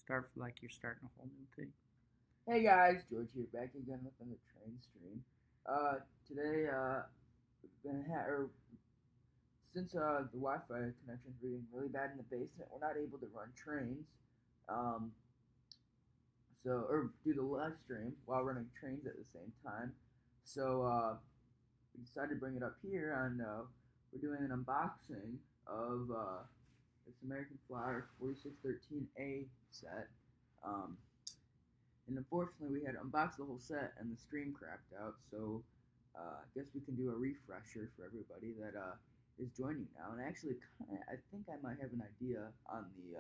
start like you're starting a whole new thing. Hey guys, George here, back again with another train stream. Today, we've been since the Wi-Fi connection's being really bad in the basement, we're not able to run trains. Um, or do the live stream while running trains at the same time. So, we decided to bring it up here, and we're doing an unboxing of this American Flyer 4613A set. Um, And unfortunately, we had to unbox the whole set, and the stream crapped out. So I guess we can do a refresher for everybody that is joining now. And actually, I think I might have an idea on the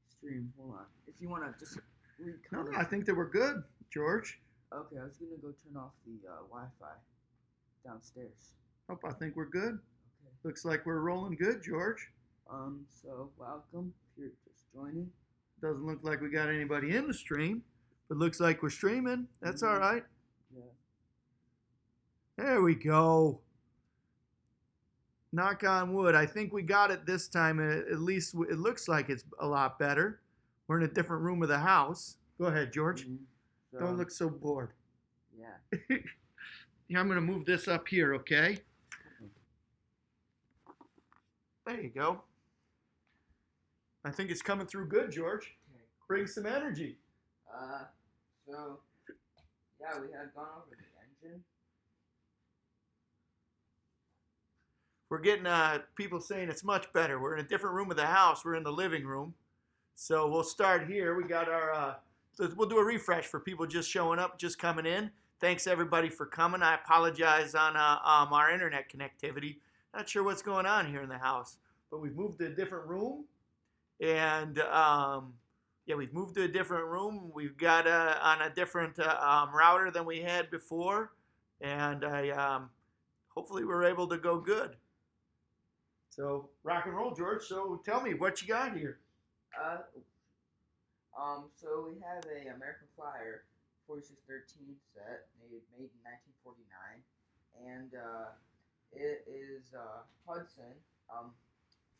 stream. Hold on, if you want to just read No, comments. I think that we're good, George. Okay, I was gonna go turn off the Wi-Fi downstairs. Nope, I think we're good. Okay. Looks like we're rolling good, George. So welcome if you're just joining. Doesn't look like we got anybody in the stream, but looks like we're streaming. That's all right. Yeah. There we go. Knock on wood. I think we got it this time. At least it looks like it's a lot better. We're in a different room of the house. Go ahead, George. So, Don't look so bored. Yeah. Yeah, I'm going to move this up here, okay? There you go. I think it's coming through good, George. Okay. Bring some energy. So yeah, we had gone over the engine. We're getting people saying it's much better. We're in a different room of the house. We're in the living room. So we'll start here. We got our, we'll do a refresh for people just showing up, just coming in. Thanks everybody for coming. I apologize on our internet connectivity. Not sure what's going on here in the house, but we've moved to a different room. And yeah, we've moved to a different room. We've got on a different router than we had before. And hopefully we're able to go good. So rock and roll, George. So tell me what you got here. So we have a American Flyer 4613 set made in 1949, and it is Hudson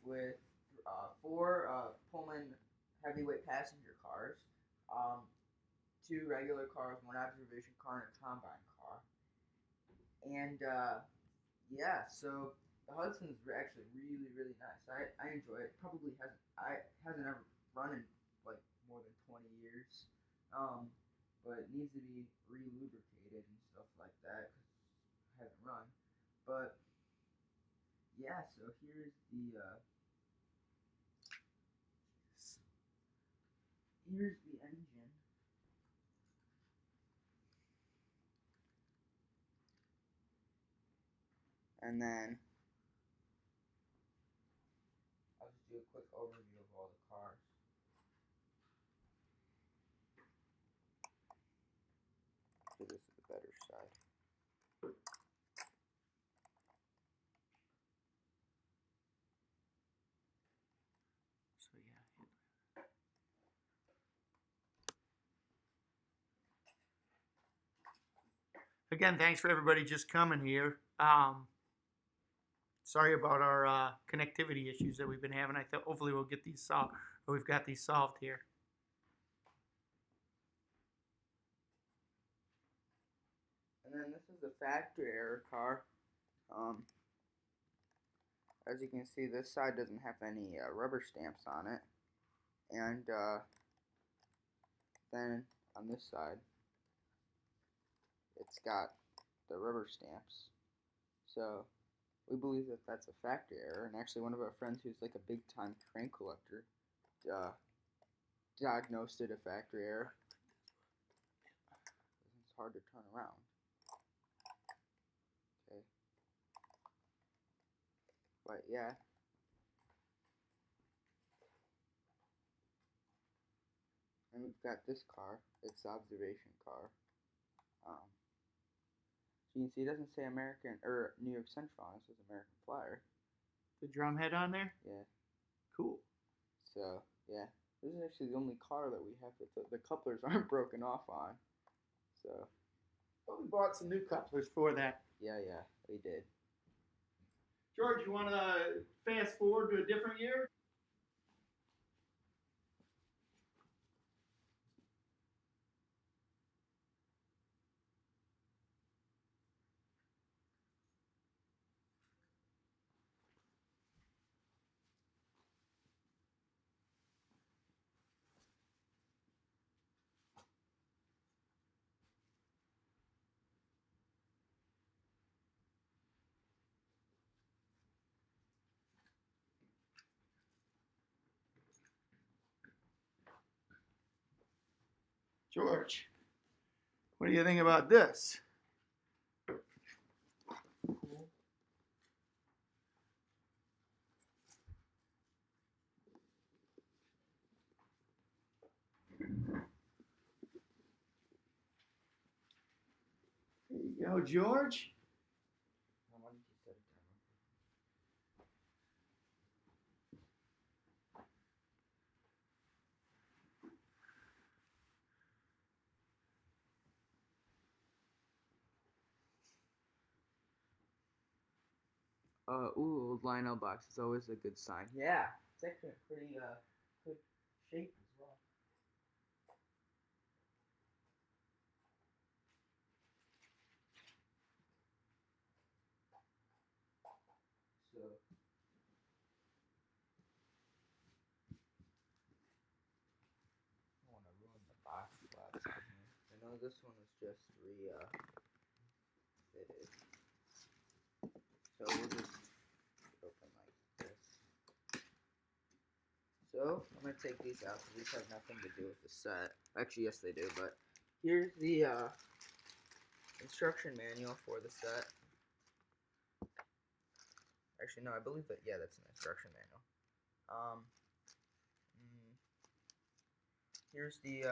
with four Pullman heavyweight passenger cars, two regular cars, one observation car, and a combine car, and yeah, so the Hudson's actually really nice. I enjoy it. Probably hasn't ever run in like more than 20 years. But it needs to be re-lubricated and stuff like that because I haven't run. But yeah, so here's the engine. And then I'll just do a quick overview of all the cars. So this is the better side. So yeah. Again, thanks for everybody just coming here. Sorry about our connectivity issues that we've been having. I thought hopefully we'll get these solved, or we've got these solved here. And then this is the factory error car. As you can see, this side doesn't have any rubber stamps on it, and then on this side, it's got the rubber stamps. So we believe that that's a factory error, and actually one of our friends who's like a big time train collector diagnosed it a factory error. It's hard to turn around. Okay. But yeah. And we've got this car. It's the observation car. So you can see it doesn't say American or New York Central on it. It says American Flyer. The drum head on there? Yeah. Cool. So yeah, this is actually the only car that we have that the couplers aren't broken off on. So. Well, we bought some new couplers for that. Yeah, we did. George, you want to fast forward to a different year? George, what do you think about this? Cool. There you go, George. Why don't you set it down? Ooh, Lionel box is always a good sign. Yeah, it's actually a pretty good shape as well. So I don't want to ruin the box flaps on here. I know this one was just fitted. So we'll just open like this. So I'm gonna take these out because these have nothing to do with the set. Actually, yes they do. But here's the instruction manual for the set. Actually, no, I believe that. Yeah, that's an instruction manual. Here's the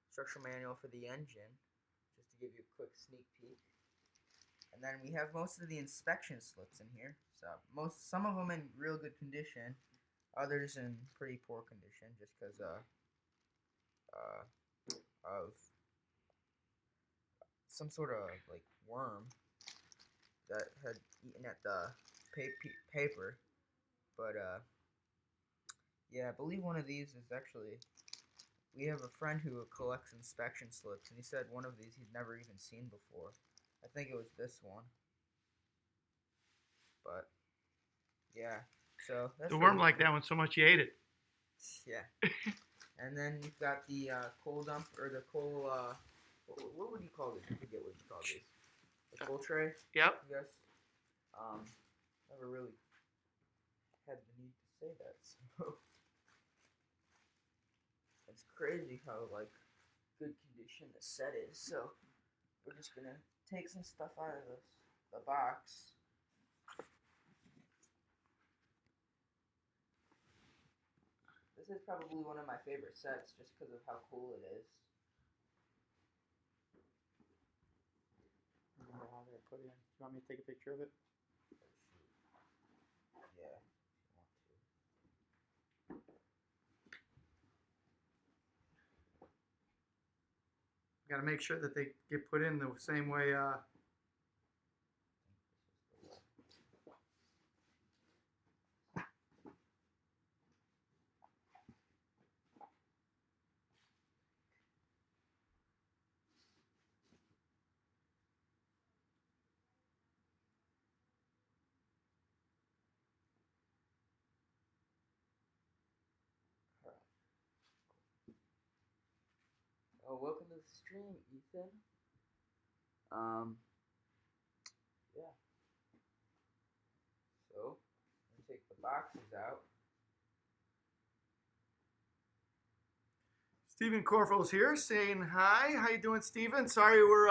instruction manual for the engine, just to give you a quick sneak peek. And then we have most of the inspection slips in here. So some of them in real good condition, others in pretty poor condition, just because of some sort of like worm that had eaten at the paper. But yeah, I believe one of these is actually. We have a friend who collects inspection slips, and he said one of these he'd never even seen before. I think it was this one. But yeah, so that's The worm liked that one so much you ate it. Yeah. And then you've got the coal dump or the coal. What would you call this? I forget what you call these. The coal tray. Yep. I guess. Never really had the need to say that. So it's crazy how like good condition the set is. So we're just gonna take some stuff out of the box. This is probably one of my favorite sets just because of how cool it is. I don't know how they're put in. You want me to take a picture of it? Yeah, if you want to. Got to make sure that they get put in the same way. Oh, welcome to the stream, Ethan. Yeah. So, I'm gonna take the boxes out. Stephen Corfell's here saying hi. How you doing, Stephen? Sorry, we're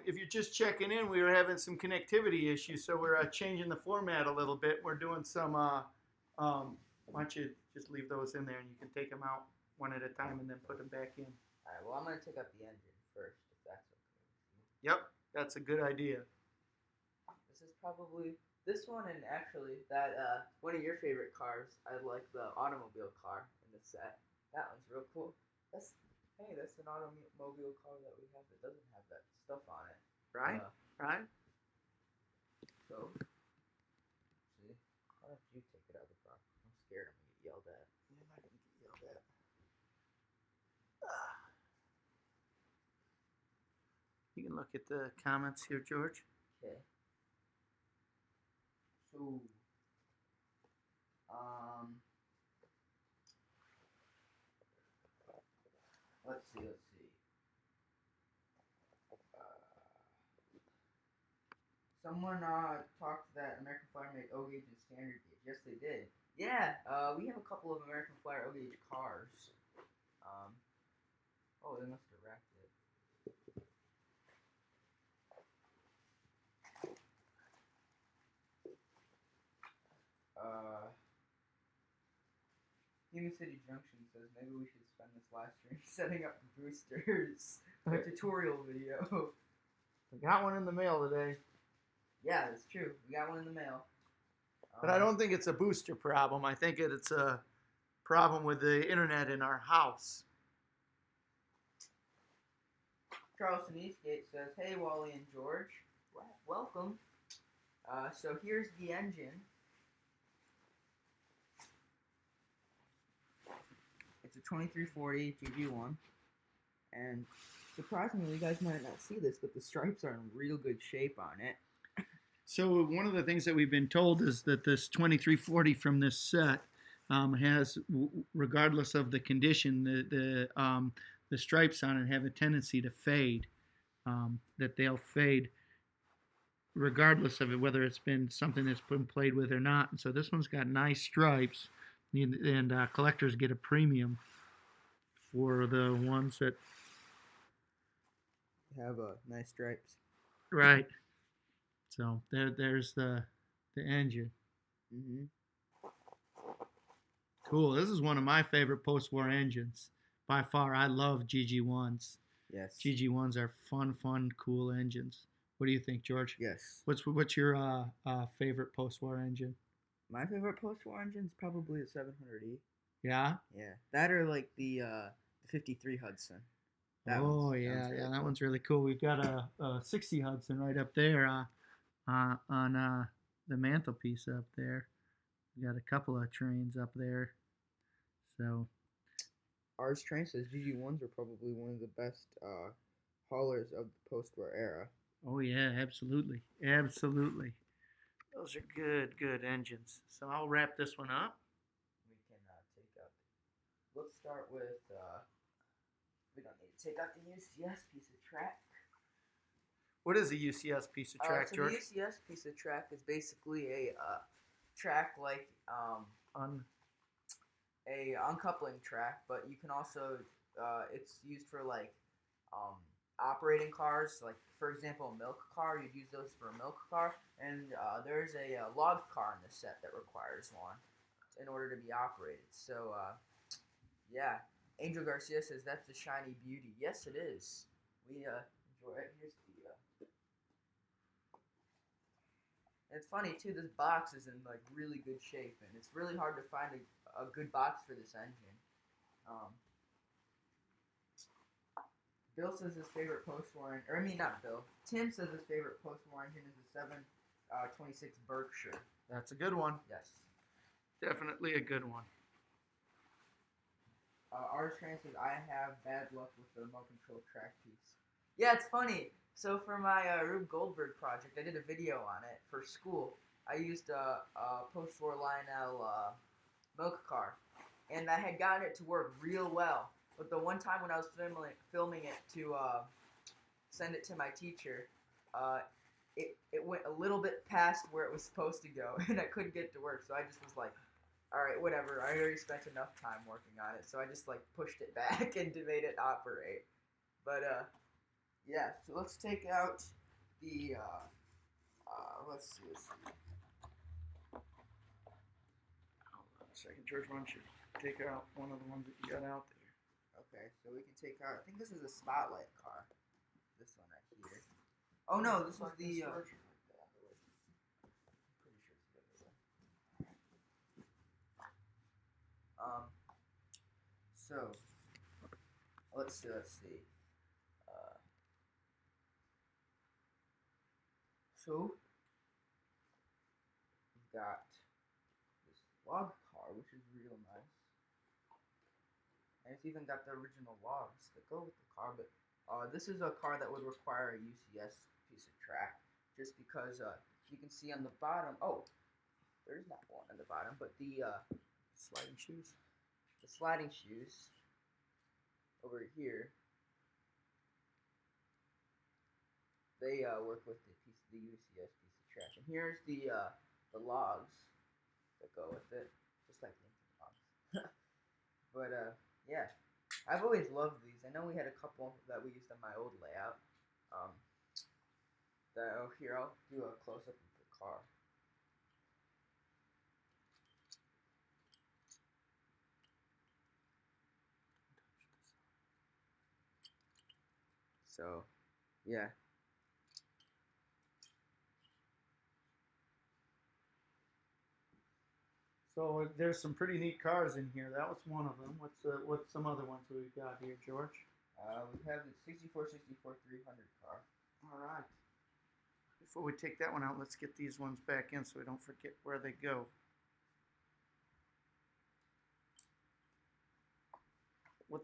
if you're just checking in, we were having some connectivity issues, so we're changing the format a little bit. We're doing some. Why don't you just leave those in there and you can take them out one at a time and then put them back in. All right. Well, I'm gonna take out the engine first, if that's okay with you. Yep, that's a good idea. This is probably this one, and actually that one of your favorite cars. I like the automobile car in the set. That one's real cool. That's an automobile car that we have that doesn't have that stuff on it. Right? Right? So, see, why don't you take it out of the box? I'm scared I'm gonna get yelled at. You're not gonna get yelled at. You can look at the comments here, George. Okay. So, let's see. Someone talked that American Flyer made O gauge and standard gauge. Yes, they did. Yeah, we have a couple of American Flyer O gauge cars. Oh, Oh, they must have wrapped it. Human City Junction says maybe we should spend this live stream setting up boosters. A tutorial video. We got one in the mail today. Yeah, that's true. We got one in the mail. But I don't think it's a booster problem. I think it's a problem with the internet in our house. Charleston Eastgate says, "Hey, Wally and George, welcome. So here's the engine. It's a 2340 GG1, and surprisingly, you guys might not see this, but the stripes are in real good shape on it. So one of the things that we've been told is that this 2340 from this set has, regardless of the condition, the stripes on it have a tendency to fade. That they'll fade regardless of it, whether it's been something that's been played with or not. And so this one's got nice stripes, and collectors get a premium for the ones that Have nice stripes. right. So there's the engine. Mm-hmm. Cool. This is one of my favorite post-war engines by far. I love GG1s. Yes. GG1s are fun, cool engines. What do you think, George? Yes. What's your favorite post-war engine? My favorite post-war engine is probably the 700E. Yeah. Yeah, that or like the 53 Hudson. That really that cool. one's really cool. We've got a 60 Hudson right up there on the mantelpiece up there. We got a couple of trains up there. So Ours train says GG1s are probably one of the best haulers of the post-war era. oh yeah, absolutely. Those are good engines. So I'll wrap this one up. We can take out. Let's start with. We don't need to take out the UCS piece of track. What is a UCS piece of track, George? The UCS piece of track is basically a track like a uncoupling track, but you can also it's used for like operating cars. Like for example, a milk car, you'd use those for a milk car, and there's a log car in the set that requires one in order to be operated. So yeah, Angel Garcia says that's the shiny beauty. Yes, it is. We enjoy it. Here's the. It's funny too. This box is in like really good shape, and it's really hard to find a good box for this engine. Bill says his favorite post-war, or I mean not Bill. Tim says his favorite post-war engine is the 726 Berkshire. That's a good one. Yes. Definitely a good one. Ours Train says I have bad luck with the remote control track piece. Yeah, it's funny. So for my Rube Goldberg project, I did a video on it for school. I used a post-war Lionel milk car, and I had gotten it to work real well. But the one time when I was filming it to send it to my teacher, it went a little bit past where it was supposed to go, and I couldn't get it to work. So I just was like, all right, whatever. I already spent enough time working on it, so I just like pushed it back and made it operate. But yeah, so let's take out the, let's see. Hold on a second, George, why don't you take out one of the ones that you got out there? Okay, so we can take out, I think this is a spotlight car. This one right here. Oh no, this was the, I'm pretty sure it's the other one. So, let's see. So, we've got this log car, which is real nice. And it's even got the original logs that go with the car, but this is a car that would require a UCS piece of track, just because you can see on the bottom, there's not one on the bottom, but the sliding shoes. The sliding shoes over here, they work with the UCS piece of track. And here's the logs that go with it, just like the logs. But yeah, I've always loved these. I know we had a couple that we used on my old layout. Um, here I'll do a close up of the car. So, yeah. So there's some pretty neat cars in here. That was one of them. What's some other ones we've got here, George? We have the 64 300 car. All right. Before we take that one out, let's get these ones back in so we don't forget where they go.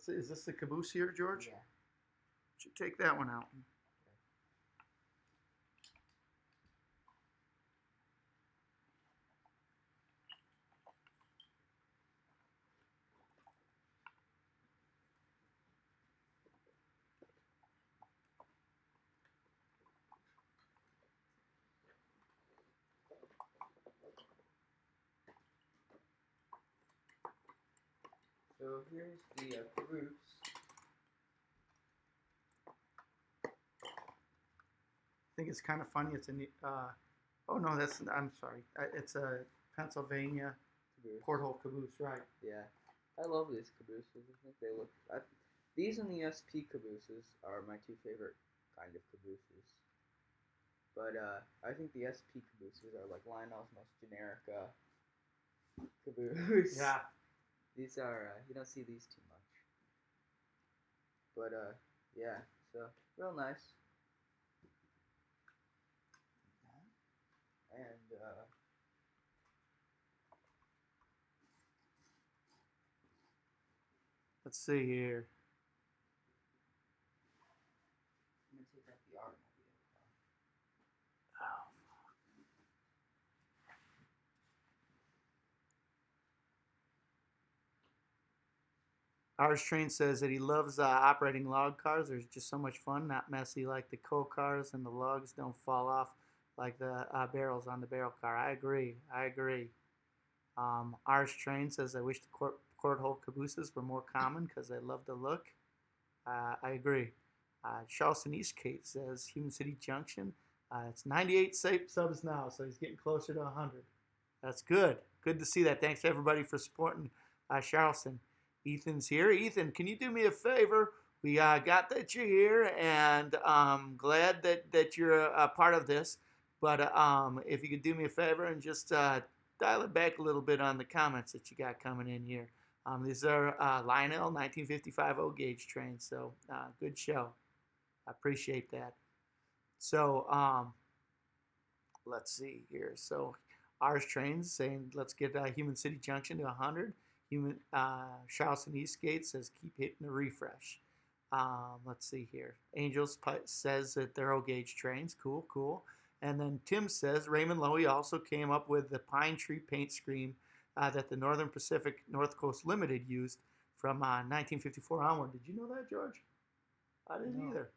Is this the caboose here, George? Yeah. Should take that one out. So here's the caboose. I think it's kind of funny. It's a neat. Oh no, I'm sorry. It's a Pennsylvania Caboose. porthole caboose, right? Yeah, I love these cabooses. I think they look. These and the SP cabooses are my two favorite kind of cabooses. But I think the SP cabooses are like Lionel's most generic caboose. Yeah. These are you don't see these too much. But yeah, so real nice. And Let's see here. I'm gonna take out the automobile car. Oh. Ours Train says that he loves operating log cars. There's just so much fun, not messy like the coal cars, and the logs don't fall off like the barrels on the barrel car. I agree. I agree. Ours Train says, I wish the courthole cabooses were more common because I love the look. I agree. Charleston Eastgate says, Human City Junction. It's 98 subs now, so he's getting closer to 100. That's good. Good to see that. Thanks to everybody for supporting Charleston. Ethan's here. Ethan, can you do me a favor? We got that you're here, and glad that you're a part of this. But if you could do me a favor and just dial it back a little bit on the comments that you got coming in here. These are Lionel 1955 O-gauge trains, so good show. I appreciate that. So let's see here. So ours trains saying let's get Human City Junction to 100. Charleston Eastgate says keep hitting the refresh. Let's see here. Angels says that they're O-gauge trains. Cool, cool. And then Tim says Raymond Loewy also came up with the pine tree paint scheme that the Northern Pacific North Coast Limited used from 1954 onward. Did you know that, George? I didn't either.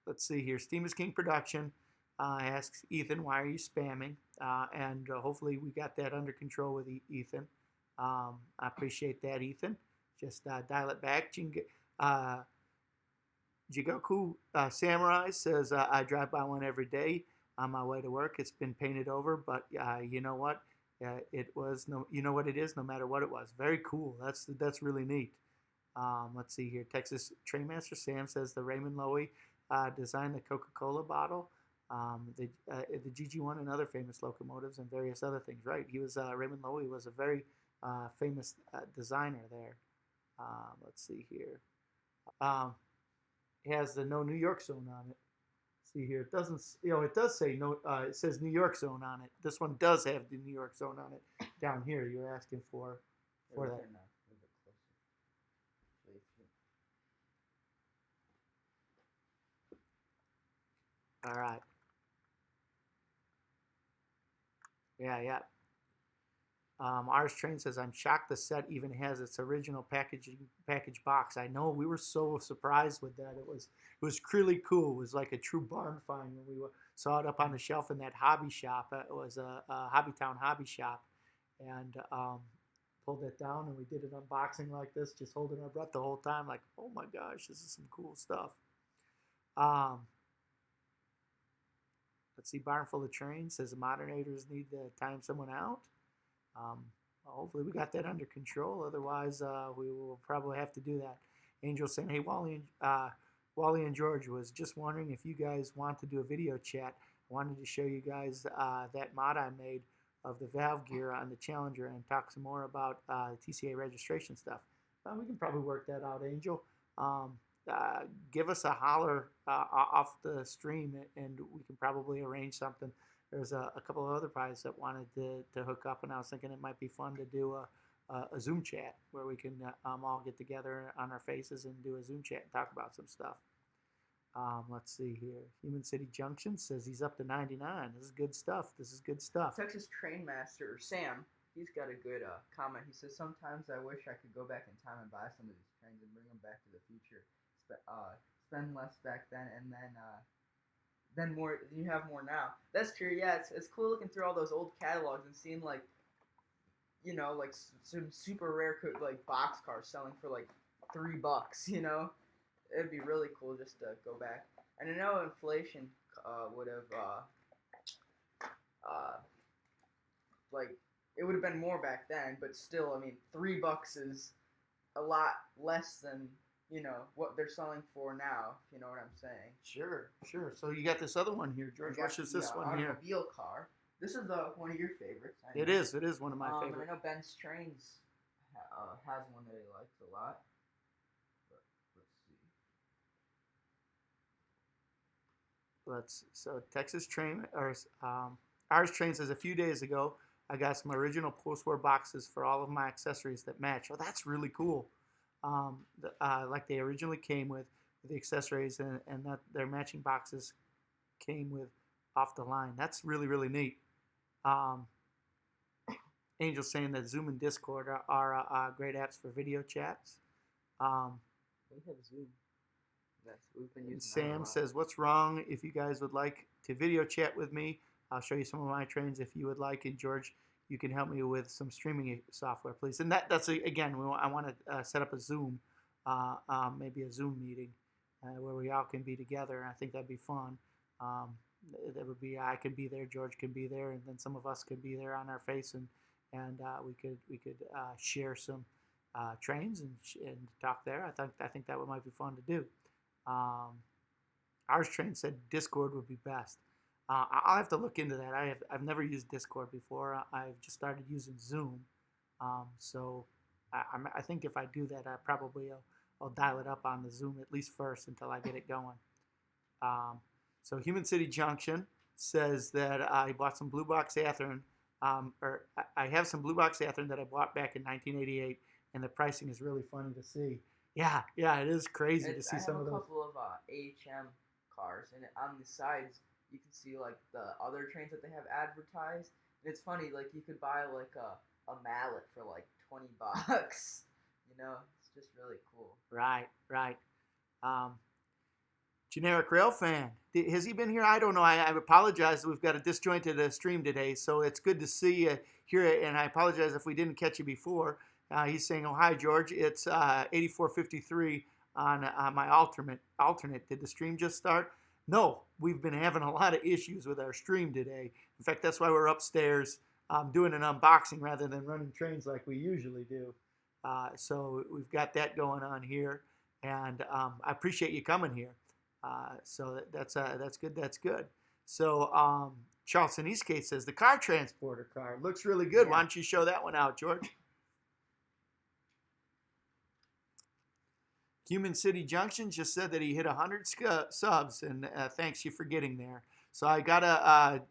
Let's see here. Steam is King Production asks Ethan, why are you spamming? And hopefully we got that under control with Ethan. I appreciate that, Ethan. Just dial it back. Jigoku Samurai says, I drive by one every day on my way to work. It's been painted over, but you know what? It was you know what it is, no matter what it was. Very cool. That's really neat. Let's see here. Texas Trainmaster Sam says the Raymond Loewy designed the Coca-Cola bottle, the GG1 and other famous locomotives and various other things. Right? He was Raymond Loewy was a very famous designer there. Let's see here. It has the no New York zone on it. See here, it doesn't. It does say no. It says New York zone on it. This one does have the New York zone on it. Down here, you're asking for that. All right. Yeah. Ours Train says, I'm shocked the set even has its original package box. I know, we were so surprised with that. It was really cool. It was like a true barn find when we saw it up on the shelf in that hobby shop. It was a Hobbytown hobby shop. And pulled it down and we did an unboxing like this, just holding our breath the whole time, like, oh my gosh, this is some cool stuff. Um, let's see, Barn Full of Trains says the modernators need to time someone out. Well, hopefully we got that under control. Otherwise, we will probably have to do that. Angel saying, hey, Wally and George, was just wondering if you guys want to do a video chat. I wanted to show you guys that mod I made of the valve gear on the Challenger and talk some more about TCA registration stuff. We can probably work that out, Angel. Give us a holler off the stream, and we can probably arrange something. There's a couple of other guys that wanted to hook up, and I was thinking it might be fun to do a Zoom chat where we can all get together on our faces and do a Zoom chat and talk about some stuff. Let's see here. Human City Junction says he's up to 99. This is good stuff. This is good stuff. Texas Trainmaster Sam, he's got a good comment. He says, sometimes I wish I could go back in time and buy some of these trains and bring them back to the future. Spend less back then, and then more. You have more now. That's true. Yeah, it's cool looking through all those old catalogs and seeing like, like some super rare like box cars selling for like $3. It'd be really cool just to go back. And I know inflation would have like it would have been more back then, but still, I mean, $3 is a lot less than what they're selling for now, if you know what I'm saying. Sure. So you got this other one here, George. Which is this one here? Automobile car. This is one of your favorites. It is one of my favorites. I know Ben's Trains has one that he likes a lot. But let's see. So Texas Train, or Ours Train says a few days ago, I got some original post-war boxes for all of my accessories that match. Oh, that's really cool. Like they originally came with the accessories, and that their matching boxes came with off the line. That's really, really neat. Angel's saying that Zoom and Discord are great apps for video chats. We have Zoom. We've been using Sam says, what's wrong if you guys would like to video chat with me? I'll show you some of my trains if you would like. And George, you can help me with some streaming software, please. And that's again, I want to set up a Zoom, maybe a Zoom meeting where we all can be together. And I think that'd be fun. That would be, I can be there, George can be there, and then some of us could be there on our face, and we could share some trains and talk there. I think that might be fun to do. Ours Train said Discord would be best. I'll have to look into that. I've never used Discord before. I've just started using Zoom. So I think if I do that, I'll dial it up on the Zoom at least first until I get it going. So Human City Junction says that he bought some Blue Box Athearn, or I have some Blue Box Athearn that I bought back in 1988, and the pricing is really funny to see. Yeah, it is crazy to see some of those. I have a couple of AHM cars, and on the sides you can see like the other trains that they have advertised. And it's funny, like you could buy like a mallet for like $20. It's just really cool. Right. Generic Rail Fan. Has he been here? I don't know. I apologize. We've got a disjointed stream today, so it's good to see you here, and I apologize if we didn't catch you before. He's saying, oh, hi, George. It's 8453 on my alternate. Did the stream just start? No, we've been having a lot of issues with our stream today. In fact, that's why we're upstairs doing an unboxing rather than running trains like we usually do. So we've got that going on here, and I appreciate you coming here. So that's good. That's good. So Charleston Eastgate says the car transporter car looks really good. Yeah. Why don't you show that one out, George? Human City Junction just said that he hit 100 subs, and thanks you for getting there. So I gotta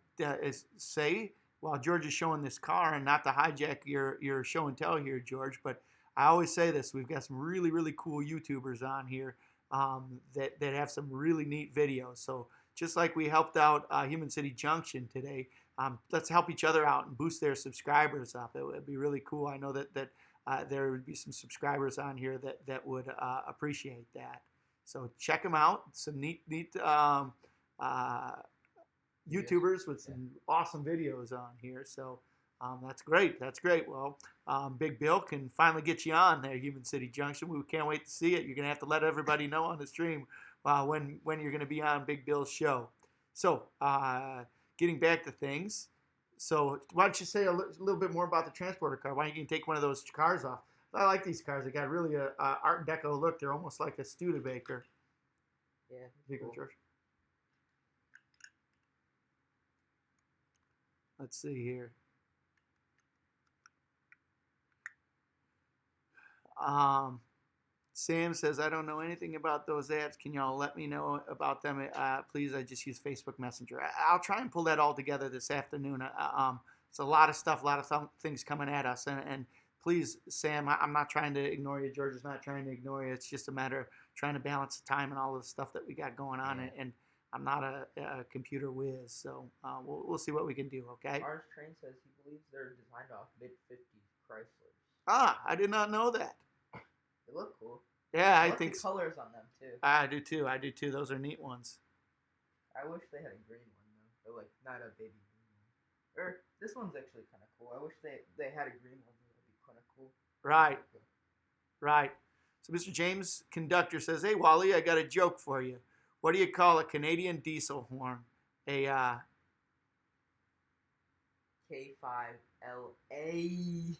say, while George is showing this car, and not to hijack your show and tell here, George, but I always say this: we've got some really, really cool YouTubers on here that have some really neat videos. So just like we helped out Human City Junction today, let's help each other out and boost their subscribers up. It would be really cool. I know that there would be some subscribers on here that would appreciate that. So check them out. Some neat YouTubers with some awesome videos on here. So That's great. That's great. Well, Big Bill can finally get you on there, Human City Junction. We can't wait to see it. You're gonna have to let everybody know on the stream when you're gonna be on Big Bill's show. So, getting back to things. So, why don't you say a little bit more about the transporter car? Why don't you take one of those cars off? I like these cars. They got really a Art Deco look. They're almost like a Studebaker. Yeah. Here you go, Cool. George. Let's see here. Sam says, I don't know anything about those apps. Can y'all let me know about them? Please, I just use Facebook Messenger. I'll try and pull that all together this afternoon. It's a lot of stuff, a lot of things coming at us. And please, Sam, I'm not trying to ignore you. George is not trying to ignore you. It's just a matter of trying to balance the time and all of the stuff that we got going on. Yeah. And I'm not a computer whiz. So we'll see what we can do, okay? Ours Train says he believes they're designed off mid-50s Chryslers. I did not know that. They look cool. Yeah, I like think the colors on them too. I do too. I do too. Those are neat ones. I wish they had a green one though, or like not a baby green one. Or this one's actually kind of cool. I wish they had a green one. That would be kind of cool. Right, right. So Mr. James Conductor says, "Hey Wally, I got a joke for you. What do you call a Canadian diesel horn? A K5LA."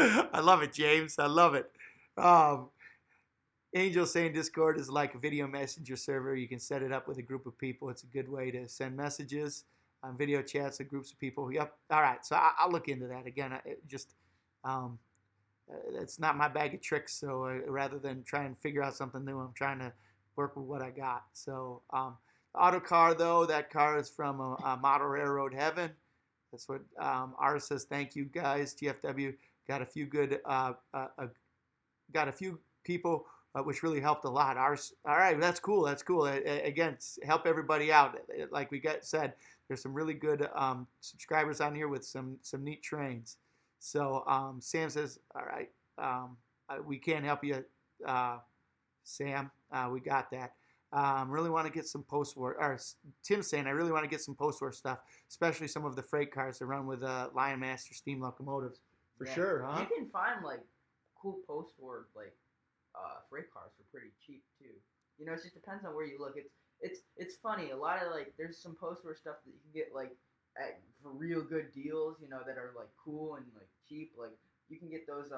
I love it, James. I love it. Angel saying Discord is like a video messenger server. You can set it up with a group of people. It's a good way to send messages, video chats with groups of people. Yep. All right. So I'll look into that again. It's not my bag of tricks. So rather than try and figure out something new, I'm trying to work with what I got. So the auto car though, that car is from a Model Railroad Heaven. That's what ours says. Thank you guys. TFW got a few good, got a few people. Which really helped a lot. Ours, all right, that's cool. That's cool. Again, help everybody out. Like we said, there's some really good subscribers on here with some neat trains. So Sam says, all right, we can't help you, Sam. We got that. Really want to get some post-war. Or Tim's saying, I really want to get some post-war stuff, especially some of the freight cars that run with Lion Master steam locomotives. For sure, huh? You can find like cool post-war like freight cars for pretty cheap too. You know, it just depends on where you look. It's funny. A lot of like there's some post-war stuff that you can get like for real good deals. You know, that are like cool and like cheap. Like you can get those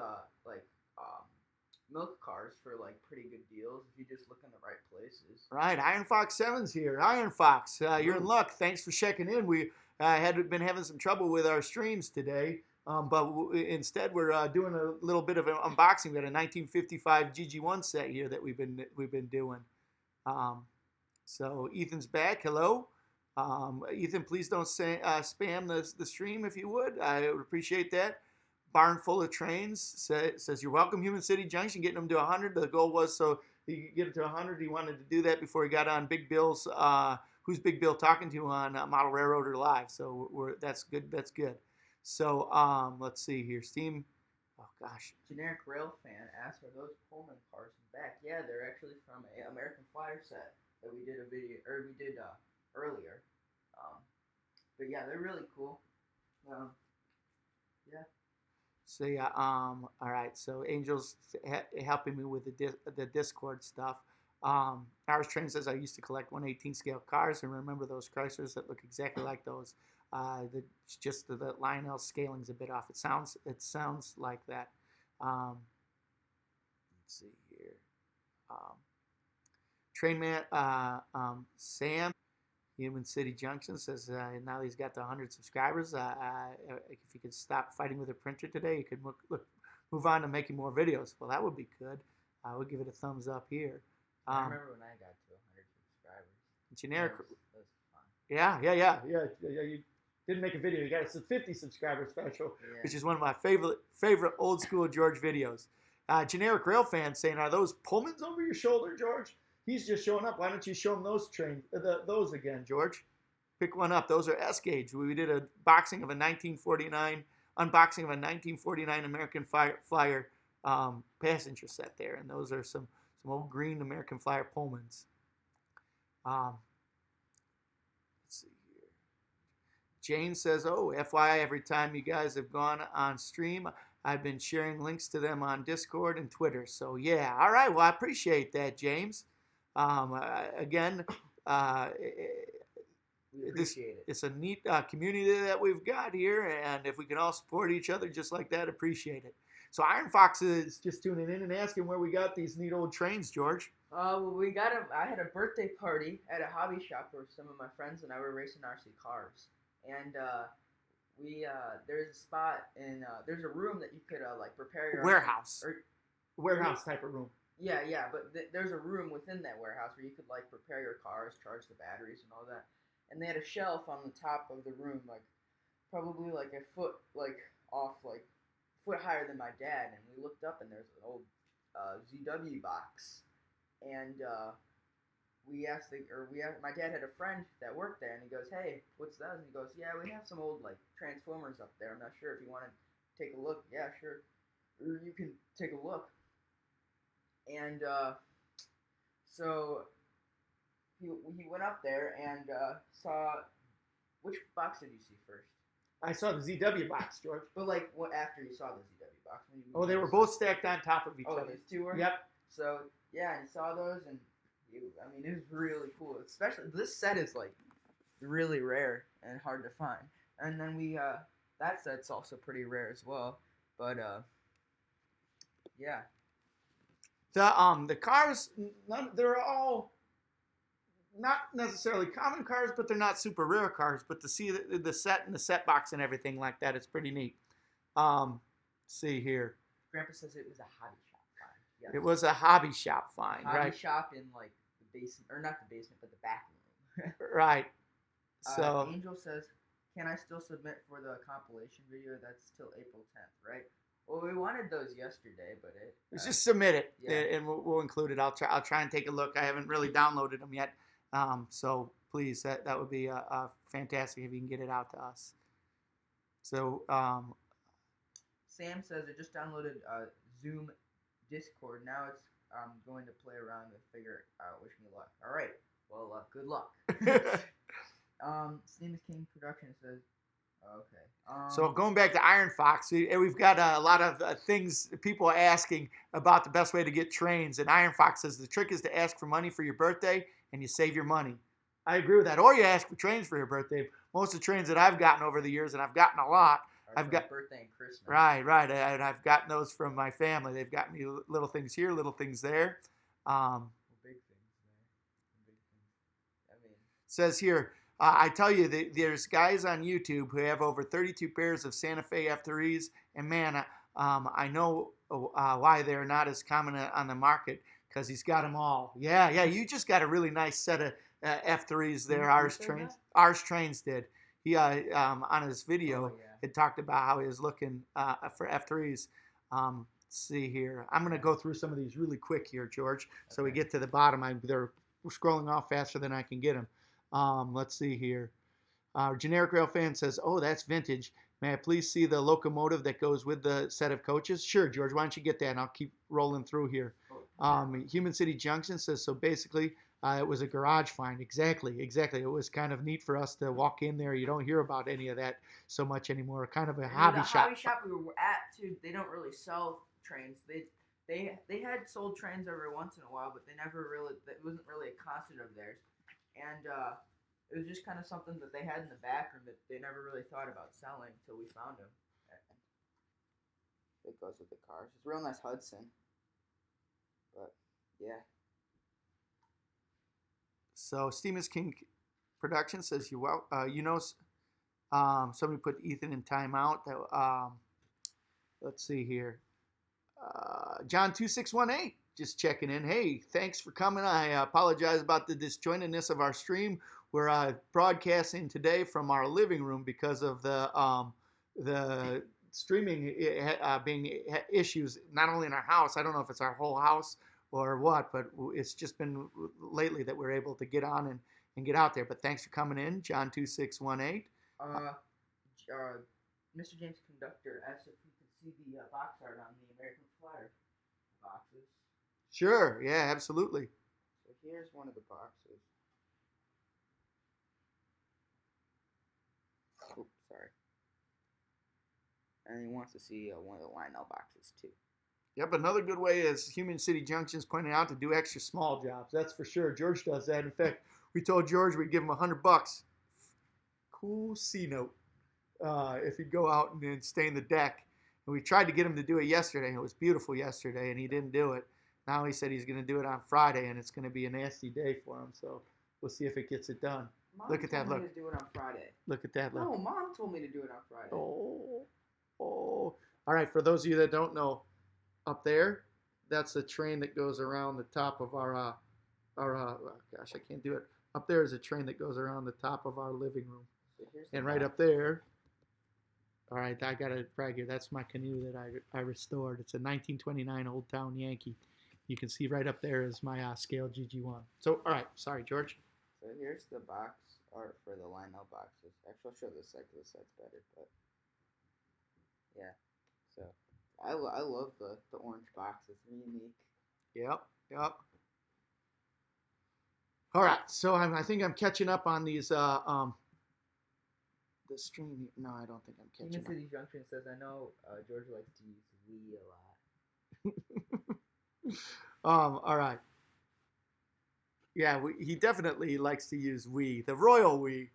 milk cars for like pretty good deals if you just look in the right places. Right, Iron Fox 7's here. Iron Fox, you're in luck. Thanks for checking in. We had been having some trouble with our streams today. But instead, we're doing a little bit of an unboxing. We got a 1955 GG1 set here that we've been doing. So Ethan's back. Hello, Ethan. Please don't spam the stream if you would. I would appreciate that. Barn full of trains says you're welcome. Human City Junction, getting them to 100. The goal was so he could get it to 100. He wanted to do that before he got on Big Bill's. Who's Big Bill talking to on Model Railroader Live? So that's good. That's good. So let's see here. Steam. Oh gosh. Generic Rail Fan asked, "Are those Pullman cars back?" Yeah, they're actually from a American Flyer set that we did earlier. But yeah, they're really cool. Yeah. So yeah. All right. So Angel's helping me with the Discord stuff. Ours Train says I used to collect 1/18 scale cars and remember those Chryslers that look exactly like those. Just the Lionel scaling's a bit off. It sounds like that. Let's see here. Trainman Sam, Human City Junction says now he's got the 100 subscribers. If you could stop fighting with a printer today, you could move on to making more videos. Well, that would be good. I would give it a thumbs up here. I remember when I got to 100 subscribers. Generic. That was fun. Yeah. You didn't make a video. You got a 50 subscriber special, which is one of my favorite old school George videos. Generic Rail Fan saying, "Are those Pullmans over your shoulder, George?" He's just showing up. Why don't you show him those those again, George? Pick one up. Those are S gauge. We did a unboxing of a 1949 American Flyer passenger set there, and those are some old green American Flyer Pullmans. Let's see here. Jane says, oh, FYI, every time you guys have gone on stream, I've been sharing links to them on Discord and Twitter. So, yeah. All right. Well, I appreciate that, James. Again, We appreciate it. it's a neat community that we've got here. And if we can all support each other just like that, appreciate it. So, Iron Fox is just tuning in and asking where we got these neat old trains, George. Well, I had a birthday party at a hobby shop where some of my friends and I were racing RC cars, and there's a spot in there's a room that you could like prepare your Warehouse. or Warehouse type of room. yeah, but there's a room within that warehouse where you could like prepare your cars, charge the batteries, and all that. And they had a shelf on the top of the room, like probably like a foot foot higher than my dad. And we looked up, and there's an old ZW box. And my dad had a friend that worked there, and he goes, "Hey, what's that?" And he goes, "Yeah, we have some old like Transformers up there. I'm not sure if you want to take a look." Yeah, sure. Or you can take a look. And so he went up there and saw, which box did you see first? I saw the ZW box, George. But like what after you saw the ZW box? Oh, they were both stacked on top of each Oh, other. these two were? Yep. So yeah, and saw those, and it was really cool. Especially this set is like really rare and hard to find. And then that set's also pretty rare as well. But yeah. The cars, they're all not necessarily common cars, but they're not super rare cars. But to see the set and the set box and everything like that, it's pretty neat. See here. Grandpa says it was a hobby shop find. Yes. It was a hobby shop find, hobby right? shop in like the basement, or not the basement, but the back room. Right. So Angel says, "Can I still submit for the compilation video? That's till April 10th, right?" Well, we wanted those yesterday, but just submit it, yeah. and we'll include it. I'll try and take a look. I haven't really downloaded them yet, so please, that would be fantastic if you can get it out to us. So Sam says I just downloaded Zoom Discord. Now it's going to play around and figure it out. Wish me luck. All right. Well, good luck. Steam is King Production says, okay. So going back to Iron Fox, we've got a lot of things people asking about the best way to get trains. And Iron Fox says the trick is to ask for money for your birthday and you save your money. I agree with that. Or you ask for trains for your birthday. Most of the trains that I've gotten over the years, and I've gotten a lot, I've got birthday and Christmas. Right. And I've gotten those from my family. They've got me little things here, little things there. Big things there. Big things. I mean, says here, I tell you, there's guys on YouTube who have over 32 pairs of Santa Fe F3s, and man, I know why they're not as common on the market, because he's got them all. Yeah, you just got a really nice set of F3s there. Ours Trains did. He on his video had talked about how he was looking for F3s. Let's see here. I'm going to go through some of these really quick here, George, so we get to the bottom. They're scrolling off faster than I can get them. Let's see here. Generic Rail Fan says, oh, that's vintage. May I please see the locomotive that goes with the set of coaches? Sure, George, why don't you get that, and I'll keep rolling through here. Human City Junction says, so basically, it was a garage find. Exactly. It was kind of neat for us to walk in there. You don't hear about any of that so much anymore. Kind of a hobby shop. The hobby shop we were at, too, they don't really sell trains. They had sold trains every once in a while, but it wasn't really a concert of theirs. And it was just kind of something that they had in the back room that they never really thought about selling until we found them. It goes with the cars. It's a real nice Hudson. But, yeah. So, Steam is King Production says, somebody put Ethan in timeout. Let's see here. John2618 just checking in. Hey, thanks for coming. I apologize about the disjointedness of our stream. We're broadcasting today from our living room because of the streaming being issues, not only in our house. I don't know if it's our whole house or what, but it's just been lately that we're able to get on and get out there. But thanks for coming in, John2618. Mr. James Conductor asked if you could see the box art on the American Flyer boxes. Sure, yeah, absolutely. So here's one of the boxes. and he wants to see one of the Lionel boxes too. Yep, another good way is Human City Junction's pointing out to do extra small jobs. That's for sure. George does that. In fact, we told George we'd give him $100. Cool C note. If he'd go out and then stain the deck. And we tried to get him to do it yesterday, and it was beautiful yesterday, and he didn't do it. Now he said he's going to do it on Friday, and it's going to be a nasty day for him. So we'll see if it gets it done. Mom Look at that told look. me to do it on Friday. Look at that look. No, Mom told me to do it on Friday. Oh. All right, for those of you that don't know, up there, that's a train that goes around the top of our oh gosh, I can't do it. Up there is a train that goes around the top of our living room. So And right up there, all right, I got to brag here. That's my canoe that I restored. It's a 1929 Old Town Yankee. You can see right up there is my scale GG1. So, all right, sorry, George. So here's the box art for the Lionel boxes. Actually, I'll show this side because this side's better. But yeah, so I love the orange box. It's unique. Yep. All right, so I think I'm catching up on these the stream. No, I don't think I'm catching Human up. City Junction says, I know George likes to use we a lot. All right. Yeah, he definitely likes to use we, the royal we.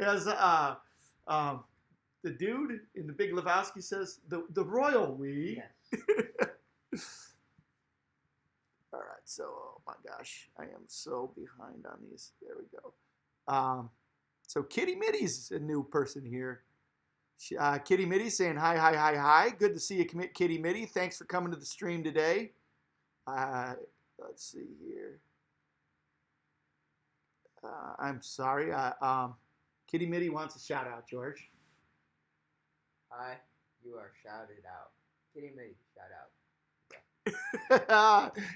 as the dude in the Big Lebowski says, the royal we. Yes. All right, so oh my gosh, I am so behind on these. There we go. So Kitty Mitty's a new person here. Kitty Mitty saying hi. Good to see you, Kitty Mitty. Thanks for coming to the stream today. Let's see here. I'm sorry. Kitty Mitty wants a shout out, George. Hi, you are shouted out. Kitty Mitty, shout out.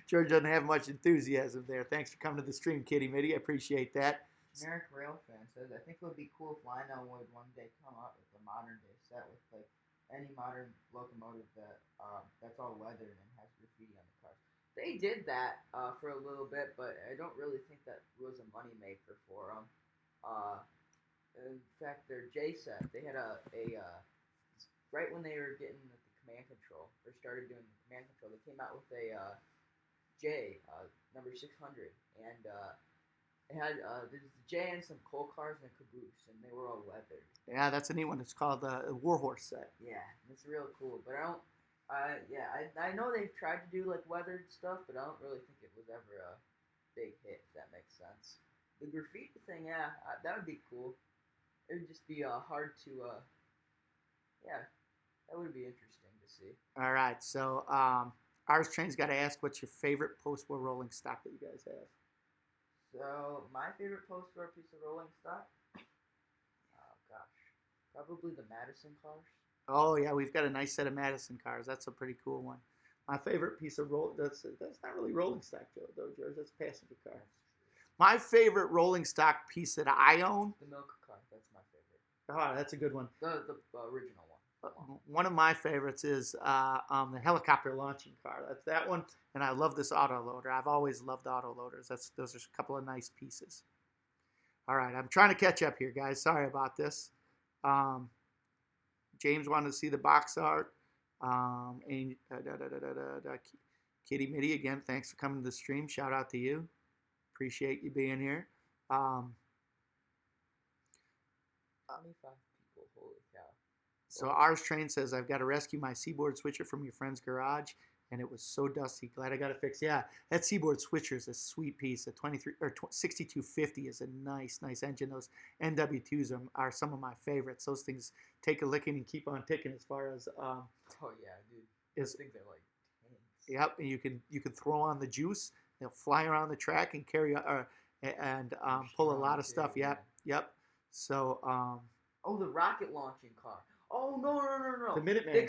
George doesn't have much enthusiasm there. Thanks for coming to the stream, Kitty Mitty. I appreciate that. Generic Rail fan says, I think it would be cool if Lionel would one day come out with a modern day set with like any modern locomotive that's all weathered and has graffiti on the cars. They did that for a little bit, but I don't really think that was a moneymaker for them. In fact, their J set, they had a right when they were getting the command control, or started doing the command control, they came out with a J, number 600, and it had the J and some coal cars and a caboose, and they were all weathered. Yeah, that's a neat one. It's called the Warhorse set. Yeah, it's real cool, but I know they've tried to do like weathered stuff, but I don't really think it was ever a big hit, if that makes sense. The graffiti thing, yeah, that would be cool. It would just be hard to, yeah, that would be interesting to see. All right, so Ours Train's got to ask, what's your favorite post-war rolling stock that you guys have? So, my favorite post-war piece of rolling stock? Oh, gosh. Probably the Madison cars. Oh, yeah, we've got a nice set of Madison cars. That's a pretty cool one. My favorite piece of that's not really rolling stock, though, George. That's a passenger car. My favorite rolling stock piece that I own. The milk car. That's my favorite. Oh, that's a good one. The original one. One of my favorites is the helicopter launching car. That's that one, and I love this autoloader. I've always loved autoloaders. Those are a couple of nice pieces. All right, I'm trying to catch up here, guys. Sorry about this. James wanted to see the box art. And Kitty Mitty, again, thanks for coming to the stream. Shout out to you. Appreciate you being here. 25 people, holy cow. So Ours Train says, I've got to rescue my Seaboard switcher from your friend's garage, and it was so dusty. Glad I got it fixed. Yeah, that Seaboard switcher is a sweet piece. A 6250 is a nice engine. Those NW2s are some of my favorites. Those things take a licking and keep on ticking as far as oh yeah, dude. Those things are like tanks. Yep, and you can throw on the juice. They'll fly around the track and carry and pull a lot of stuff. Yep. So oh, the rocket launching car. Oh no! The Minuteman.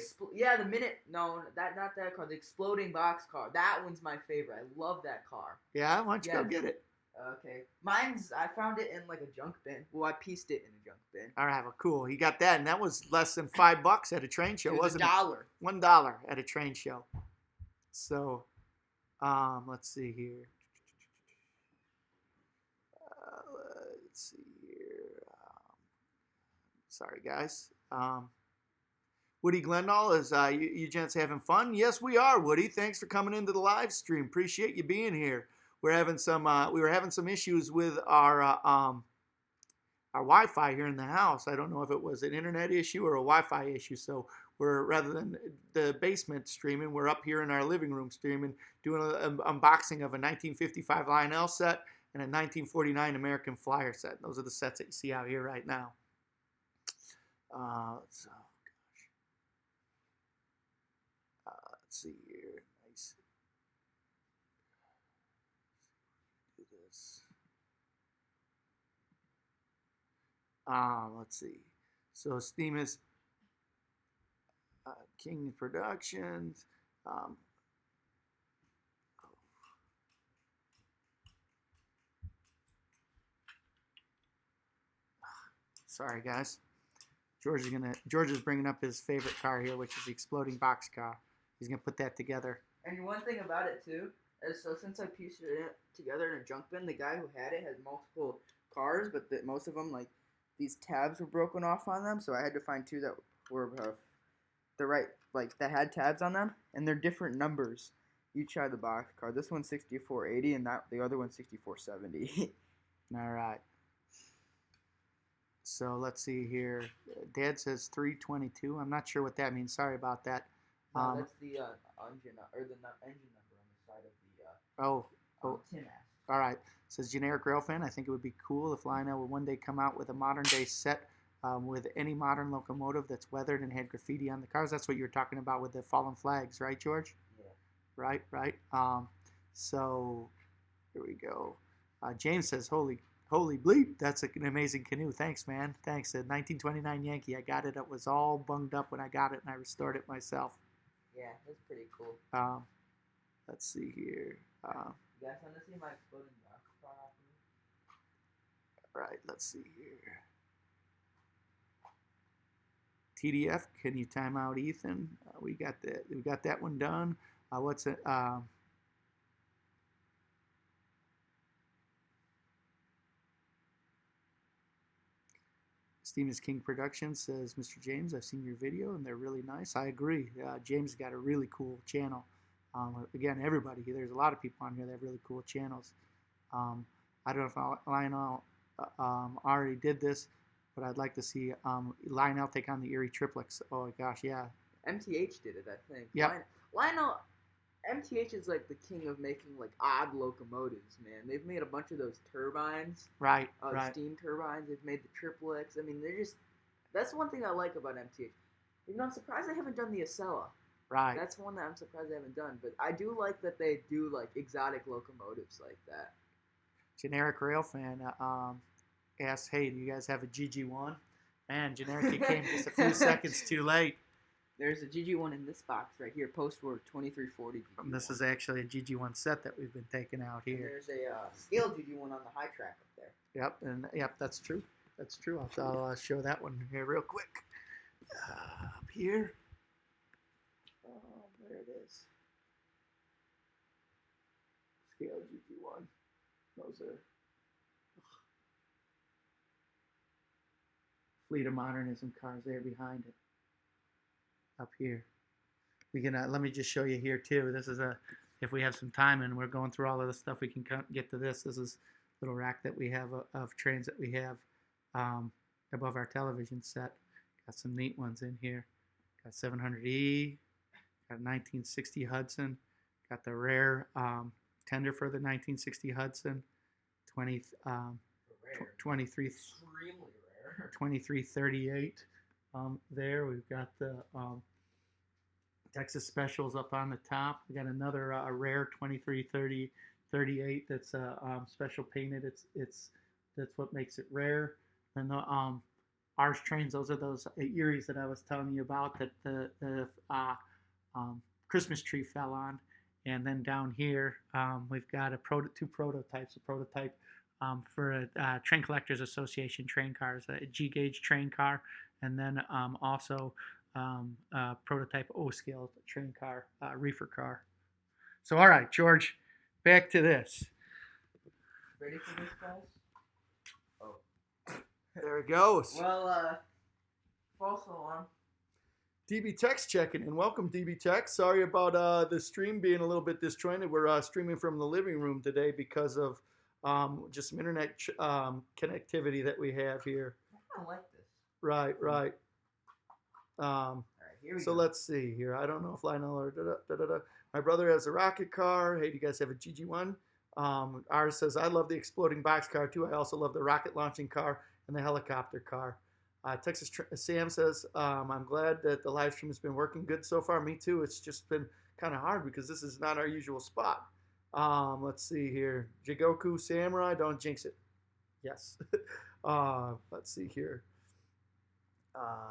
The Minute. No, not that car. The exploding box car. That one's my favorite. I love that car. Yeah, why don't you go get it? Okay, I found it in like a junk bin. Well, I pieced it in a junk bin. All right, well, cool. You got that, and that was less than $5 at a train show, wasn't it? $1 at a train show. So, let's see here. Let's see here. Sorry, guys. Woody Glendall is you gents having fun? Yes, we are, Woody. Thanks for coming into the live stream. Appreciate you being here. We're having some we were having some issues with our Wi-Fi here in the house. I don't know if it was an internet issue or a Wi-Fi issue. So we're, rather than the basement streaming, we're up here in our living room streaming, doing an unboxing of a 1955 Lionel set and a 1949 American Flyer set. Those are the sets that you see out here right now. Let's see here. Nice. Do this. Let's see. So his theme is King Productions. Sorry, guys. George is bringing up his favorite car here, which is the exploding boxcar. He's gonna put that together. And one thing about it too is, so since I pieced it together in a junk bin, the guy who had it had multiple cars, but most of them, like, these tabs were broken off on them, so I had to find two that were the right, like, that had tabs on them, and they're different numbers. Each had the box car. This one's 6480, and the other one's 6470. All right. So let's see here. Dad says 322. I'm not sure what that means. Sorry about that. No, that's the engine or the engine number on the side of the tin ass. All right. Says generic rail fan. I think it would be cool if Lionel would one day come out with a modern day set with any modern locomotive that's weathered and had graffiti on the cars. That's what you were talking about with the fallen flags, right, George? Yeah. Right. So here we go. James says, holy bleep, that's an amazing canoe. Thanks, man. Thanks. A 1929 Yankee. I got it. It was all bunged up when I got it, and I restored it myself. Yeah, that's pretty cool. Let's see here. You guys want to see my exploding box car? All right, let's see here. TDF, can you time out Ethan? We got that one done. What's it? Stevens King Productions says, Mr. James, I've seen your video and they're really nice. I agree. James got a really cool channel. Again, everybody, there's a lot of people on here that have really cool channels. I don't know if Lionel already did this, but I'd like to see Lionel take on the Erie Triplets. Oh my gosh, yeah. MTH did it, I think. Yeah. Lionel, MTH is like the king of making like odd locomotives, man. They've made a bunch of those turbines. Right. Steam turbines. They've made the triplets. I mean, that's one thing I like about MTH. You know, I'm surprised they haven't done the Acela. Right. That's one that I'm surprised they haven't done. But I do like that they do like exotic locomotives like that. Generic Rail Fan asks, hey, do you guys have a GG1? Man, Generic, you came just a few seconds too late. There's a GG1 in this box right here, post-war 2340 GG1. This is actually a GG1 set that we've been taking out here. And there's a scale GG1 on the high track up there. Yep, that's true. That's true. I'll show that one here real quick. Up here. Oh, there it is. Scale GG1. Those are Fleet of Modernism cars there behind it. Up here. We can let me just show you here too. This is if we have some time and we're going through all of this stuff, we can get to this. This is a little rack that we have of trains that we have above our television set. Got some neat ones in here. Got 700E, got a 1960 Hudson, got the rare tender for the 1960 Hudson, 2338. There we've got the Texas Specials up on the top. We got another rare 2338 that's special painted. That's what makes it rare. And the ours trains, those are those Eries that I was telling you about that the Christmas tree fell on. And then down here we've got two prototypes. A prototype for a Train Collectors Association train cars, a G-gauge train car, and then also prototype O-scale train car, reefer car. So, all right, George, back to this. Ready for this, guys? There it goes. Well, false alarm. DB Tech's checking in. Welcome, DB Tech. Sorry about the stream being a little bit disjointed. We're streaming from the living room today because of just some internet connectivity that we have here. I don't like this. Right. All right, here we So go. let's see here. I don't know if Lionel or da-da-da-da-da. My brother has a rocket car. Hey, do you guys have a GG1? Ours says, I love the exploding boxcar too. I also love the rocket launching car and the helicopter car. Texas Sam says, I'm glad that the live stream has been working good so far. Me too. It's just been kind of hard because this is not our usual spot. Let's see here. Jigoku Samurai, don't jinx it. Yes. Let's see here.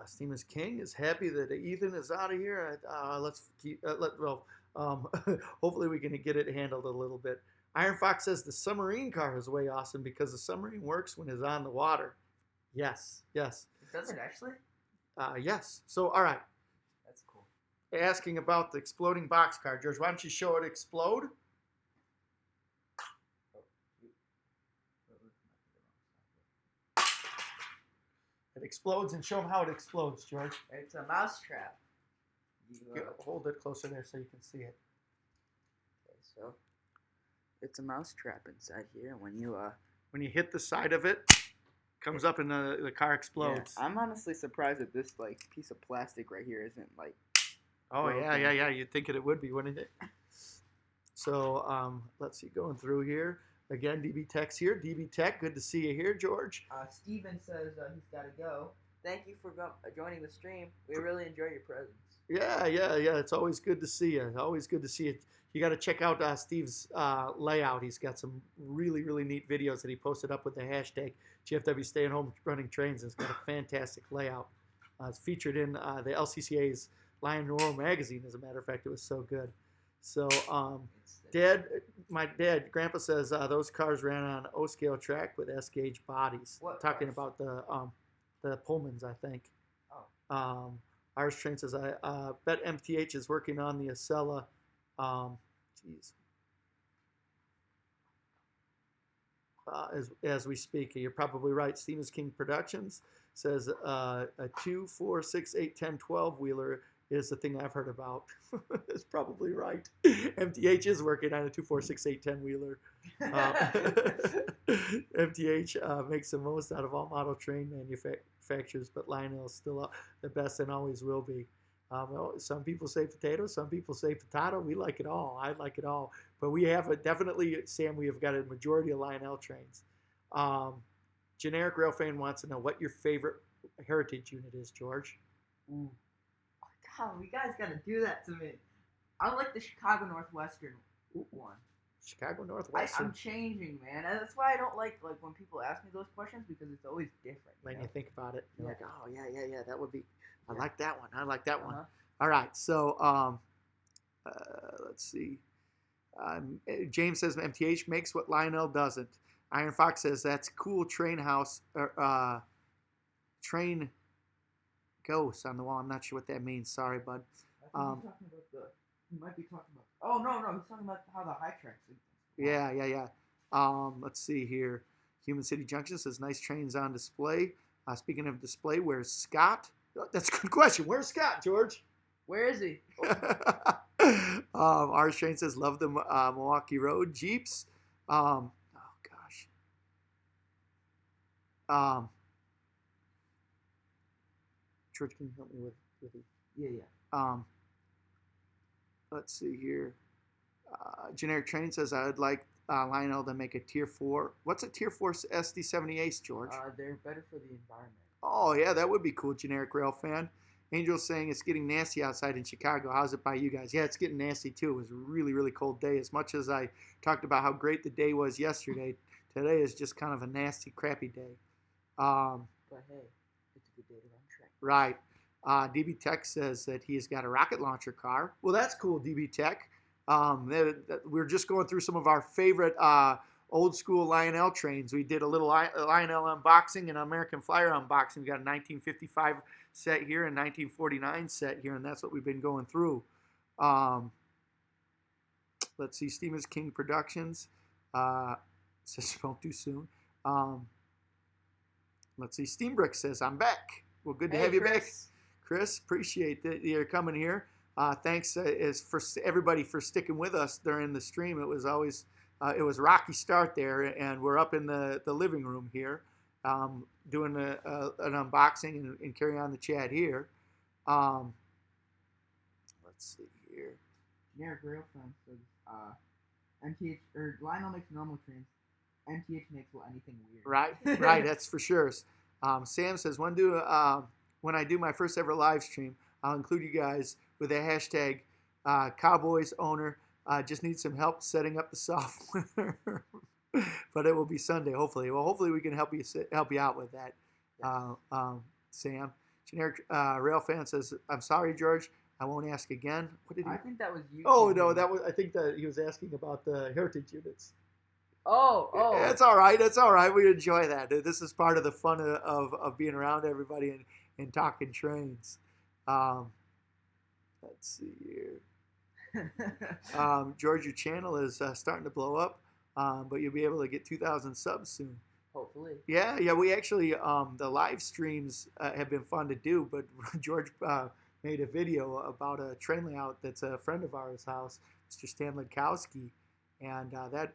Steam is King is happy that Ethan is out of here. Let's keep. Hopefully we can get it handled a little bit. Iron Fox says the submarine car is way awesome because the submarine works when it's on the water. Yes. Does it actually? Yes. So all right. That's cool. Asking about the exploding boxcar, George. Why don't you show it explode? It explodes and show them how it explodes, George. It's a mousetrap. Hold it closer there so you can see it. Okay, so it's a mousetrap inside here. When you hit the side of it, comes up and the car explodes. Yeah, I'm honestly surprised that this piece of plastic right here isn't Oh broken. yeah. You'd think it would be, wouldn't it? So let's see, going through here. Again, DB Tech's here. DB Tech, good to see you here, George. Steven says he's got to go. Thank you for joining the stream. We really enjoy your presence. Yeah. It's always good to see you. Always good to see you. You got to check out Steve's layout. He's got some really, really neat videos that he posted up with the hashtag GFW Stay at Home Running Trains. It's got a fantastic layout. It's featured in the LCCA's Lion Roar magazine. As a matter of fact, it was so good. So, my Grandpa says those cars ran on O-scale track with S-gauge bodies. What Talking cars? about the Pullmans, I think. Oh. Ours Train says, I bet MTH is working on the Acela. As we speak. You're probably right. Stevens King Productions says a 2, 4, 6, 8, 10, 12 wheeler is the thing I've heard about. It's probably right. MTH is working on a 2, 4, 6, 8, 10 wheeler. MTH makes the most out of all model train manufacturers, but Lionel is still the best and always will be. Some people say potato, some people say potato. We like it all. I like it all. But we have definitely, Sam, we have got a majority of Lionel trains. Generic Rail fan wants to know what your favorite heritage unit is, George. Ooh. God, you guys gotta do that to me. I like the Chicago Northwestern one. Chicago Northwestern. I'm changing, man. And that's why I don't like when people ask me those questions because it's always different. When you think about it, you're like, oh yeah, that would be. I Yeah. like that one. I like that one. Uh-huh. All right, so let's see. James says MTH makes what Lionel doesn't. Iron Fox says that's cool. Train house, train ghosts on the wall. I'm not sure what that means. Sorry, bud. I think he might be talking about. Oh no, he's talking about how the high tracks. Yeah. Let's see here. Human City Junction says nice trains on display. Speaking of display, where's Scott? That's a good question. Where's Scott, George? Where is he? Our train says love the Milwaukee Road Jeeps. Oh gosh. George, can you help me with it? Yeah. Let's see here. Generic Train says I would like Lionel to make a Tier 4. What's a Tier 4 SD78, George? They're better for the environment. Oh, yeah, that would be cool, Generic Rail fan. Angel's saying it's getting nasty outside in Chicago. How's it by you guys? Yeah, it's getting nasty, too. It was a really, really cold day. As much as I talked about how great the day was yesterday, today is just kind of a nasty, crappy day. But hey, it's a good day to run track. Right. DB Tech says that he has got a rocket launcher car. Well, that's cool, DB Tech. We're just going through some of our favorite old school Lionel trains. We did a little Lionel unboxing and American Flyer unboxing. We got a 1955 set here and 1949 set here, and that's what we've been going through. Let's see, Stevens King Productions says spoke too soon. Let's see, Steambrick says I'm back. Well, good to have you back. Chris, appreciate that you're coming here. Thanks is for everybody for sticking with us during the stream. It was always it was a rocky start there, and we're up in the living room here, doing an unboxing and carrying on the chat here. Let's see here. Generic rail fan says MTH or Lionel makes normal trains. MTH makes anything weird. Right, right. That's for sure. Sam says when I do my first ever live stream, I'll include you guys with a hashtag Cowboys owner. Just need some help setting up the software, but it will be Sunday hopefully. Well, hopefully we can help you out with that. Sam. Generic Rail Fan says, "I'm sorry, George. I won't ask again." What did he? I think that was you. Oh no, that was. I think that he was asking about the heritage units. Oh. It's all right. It's all right. We enjoy that. This is part of the fun of being around everybody and talking trains. Let's see here. George, your channel is starting to blow up, but you'll be able to get 2,000 subs soon. Hopefully. Yeah. We actually the live streams have been fun to do, but George made a video about a train layout that's a friend of ours' house, Mr. Stan Lenkowski, and that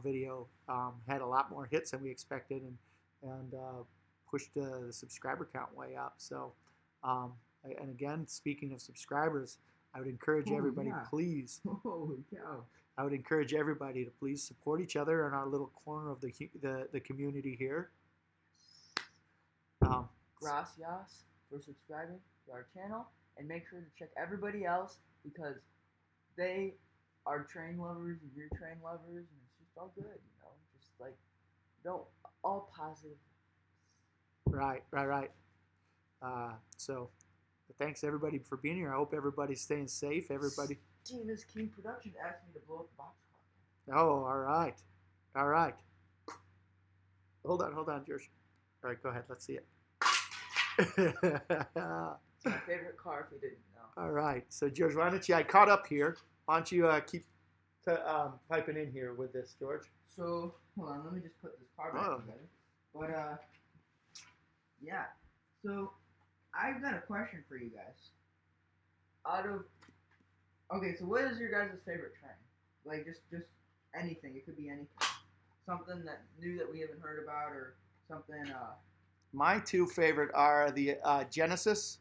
video had a lot more hits than we expected, and pushed the subscriber count way up. So, and again, speaking of subscribers, I would encourage everybody, please. Holy cow! I would encourage everybody to please support each other in our little corner of the community here. Gracias for subscribing to our channel, and make sure to check everybody else because they are train lovers and you're train lovers, and it's just all good, just like all positive. Right. So thanks everybody for being here. I hope everybody's staying safe. Everybody. Steam is King Productions asked me to blow up the boxcar. Oh, all right. Hold on, George. All right, go ahead. Let's see it. It's my favorite car, if you didn't know. All right. So, George, why don't you? I caught up here. Why don't you keep typing in here with this, George? So, hold on. Let me just put this car back together. But, yeah. So, I've got a question for you guys. Okay, so what is your guys' favorite train? Like, just anything. It could be anything. Something that new that we haven't heard about, or something. My two favorite are the Genesis,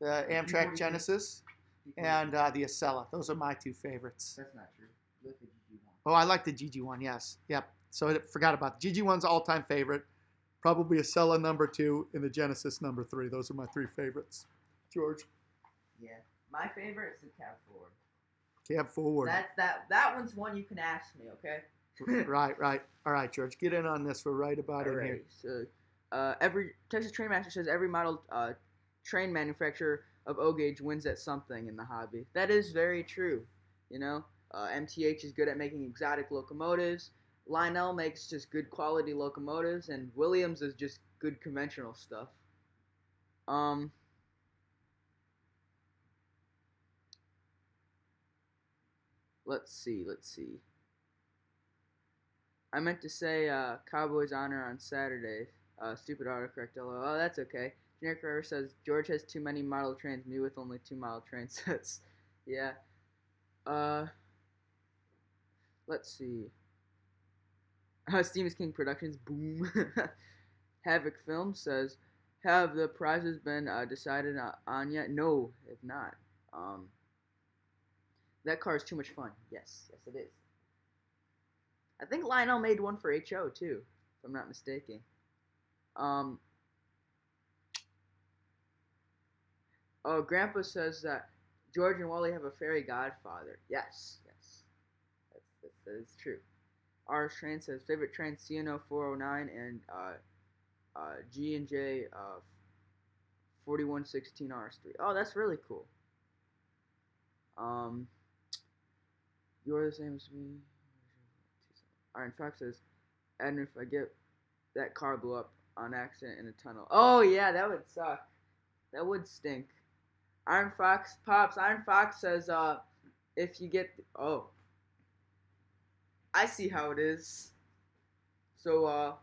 the Amtrak Genesis, and the Acela. Those are my two favorites. That's not true. Look at GG1. Oh, I like the GG1, yes. Yep. So I forgot about the GG1's all-time favorite. Probably Acela number 2 and the Genesis number 3. Those are my three favorites. George? Yeah. My favorite is the Cab Forward. Cab Forward. That one's one you can ask me, okay? Right. All right, George. Get in on this. We're right about it here. So, every Texas Train Master says every model train manufacturer of O gauge wins at something in the hobby. That is very true. MTH is good at making exotic locomotives. Lionel makes just good quality locomotives, and Williams is just good conventional stuff. Let's see. I meant to say Cowboys honor on Saturday. Stupid autocorrect. Oh, that's okay. Generic River says George has too many model trains. Me with only 2 model train sets. Yeah. Let's see. Steam is King Productions. Boom. Havoc Film says, have the prizes been decided on yet? No, if not. That car is too much fun. Yes, it is. I think Lionel made one for HO too, if I'm not mistaken. Grandpa says that George and Wally have a fairy godfather. Yes. That is true. R Train says favorite train CNO 409 and G&J 4116 RS3. Oh, that's really cool. You're the same as me. Iron Fox says, and if I get that car blew up on accident in a tunnel. Oh yeah, that would suck. That would stink. Iron Fox says, if you get I see how it is. So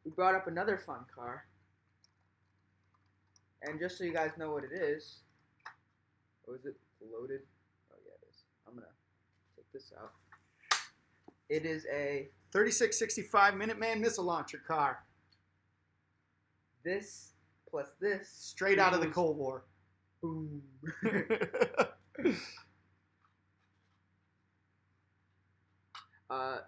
we brought up another fun car. And just so you guys know what it is, is it loaded? Oh yeah, it is. I'm gonna take this out. It is a 3665 Minuteman missile launcher car. This plus this straight out of the Cold War. Boom.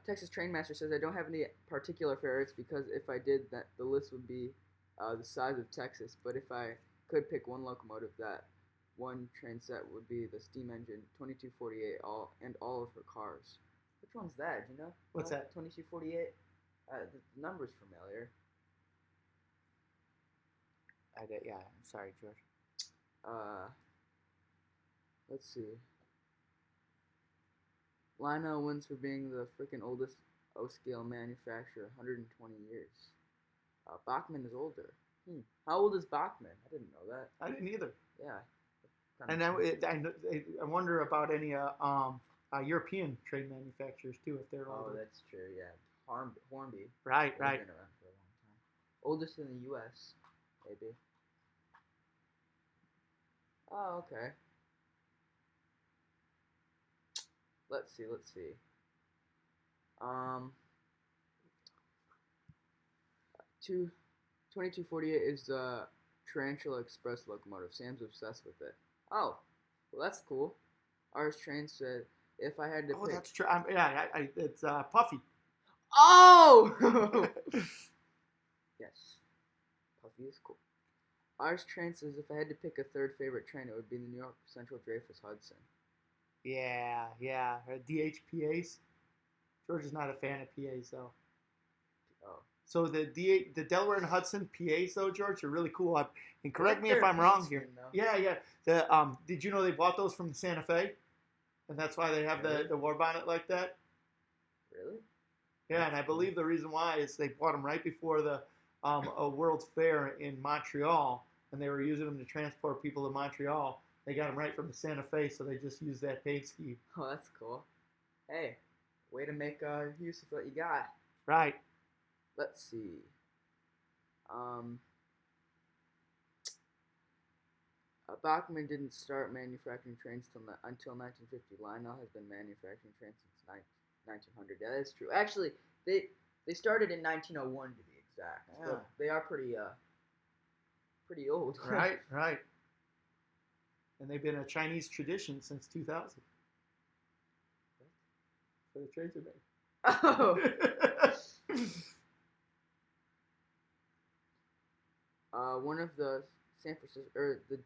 Texas Trainmaster says I don't have any particular favorites because if I did that, the list would be the size of Texas. But if I could pick one locomotive, that one train set would be the steam engine 2248 all of her cars. Which one's that? Do you know? What's that? 2248. The number's familiar. Yeah, I'm sorry, George. Let's see. Lionel wins for being the freaking oldest O-scale manufacturer, 120 years. Bachmann is older. How old is Bachmann? I didn't know that. I didn't either. Yeah. And I wonder about any European train manufacturers too, if they're older. Oh, that's true. Yeah, Hornby. Right. Been around for a long time. Oldest in the U.S. Maybe. Oh, okay. Let's see. 2248 is the Tarantula Express locomotive. Sam's obsessed with it. Oh, well, that's cool. Ours train said if I had to pick... that's true. It's Puffy. Oh! Yes. Puffy is cool. Ours train says if I had to pick a third favorite train, it would be the New York Central Dreyfus Hudson. Yeah. DHPAs. George is not a fan of PAs, though. Oh. So the Delaware and Hudson PAs, though, George, are really cool. And correct me if I'm wrong here. Yeah. Did you know they bought those from Santa Fe? And that's why they have the war bonnet like that? Really? Yeah, and I believe the reason why is they bought them right before the World's Fair in Montreal, and they were using them to transport people to Montreal. They got them right from the Santa Fe, so they just used that paint scheme. Oh, that's cool. Hey, way to make use of what you got. Right. Let's see. Bachmann didn't start manufacturing trains until 1950. Lionel has been manufacturing trains since 1900. Yeah, that's true. Actually, they started in 1901 to be exact. Yeah. So they are pretty old. Right. And they've been a Chinese tradition since 2000. So the trains are made. Oh. One of the San Francisco or the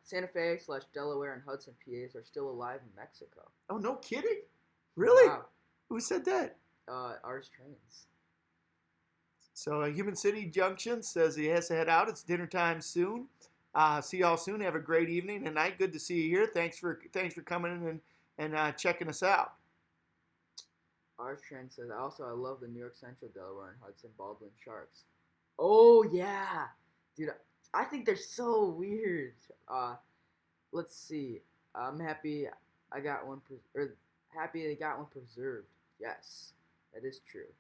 Santa Fe / Delaware and Hudson PAs are still alive in Mexico. Oh, no kidding! Really? Wow. Who said that? Ours trains. So Human City Junction says he has to head out. It's dinner time soon. See y'all soon. Have a great evening and night. Good to see you here. Thanks for coming in and checking us out. Ours train says also I love the New York Central, Delaware and Hudson Baldwin Sharks. Oh yeah, dude. I think they're so weird. Let's see. I'm happy I got one. Happy they got one preserved. Yes, that is true.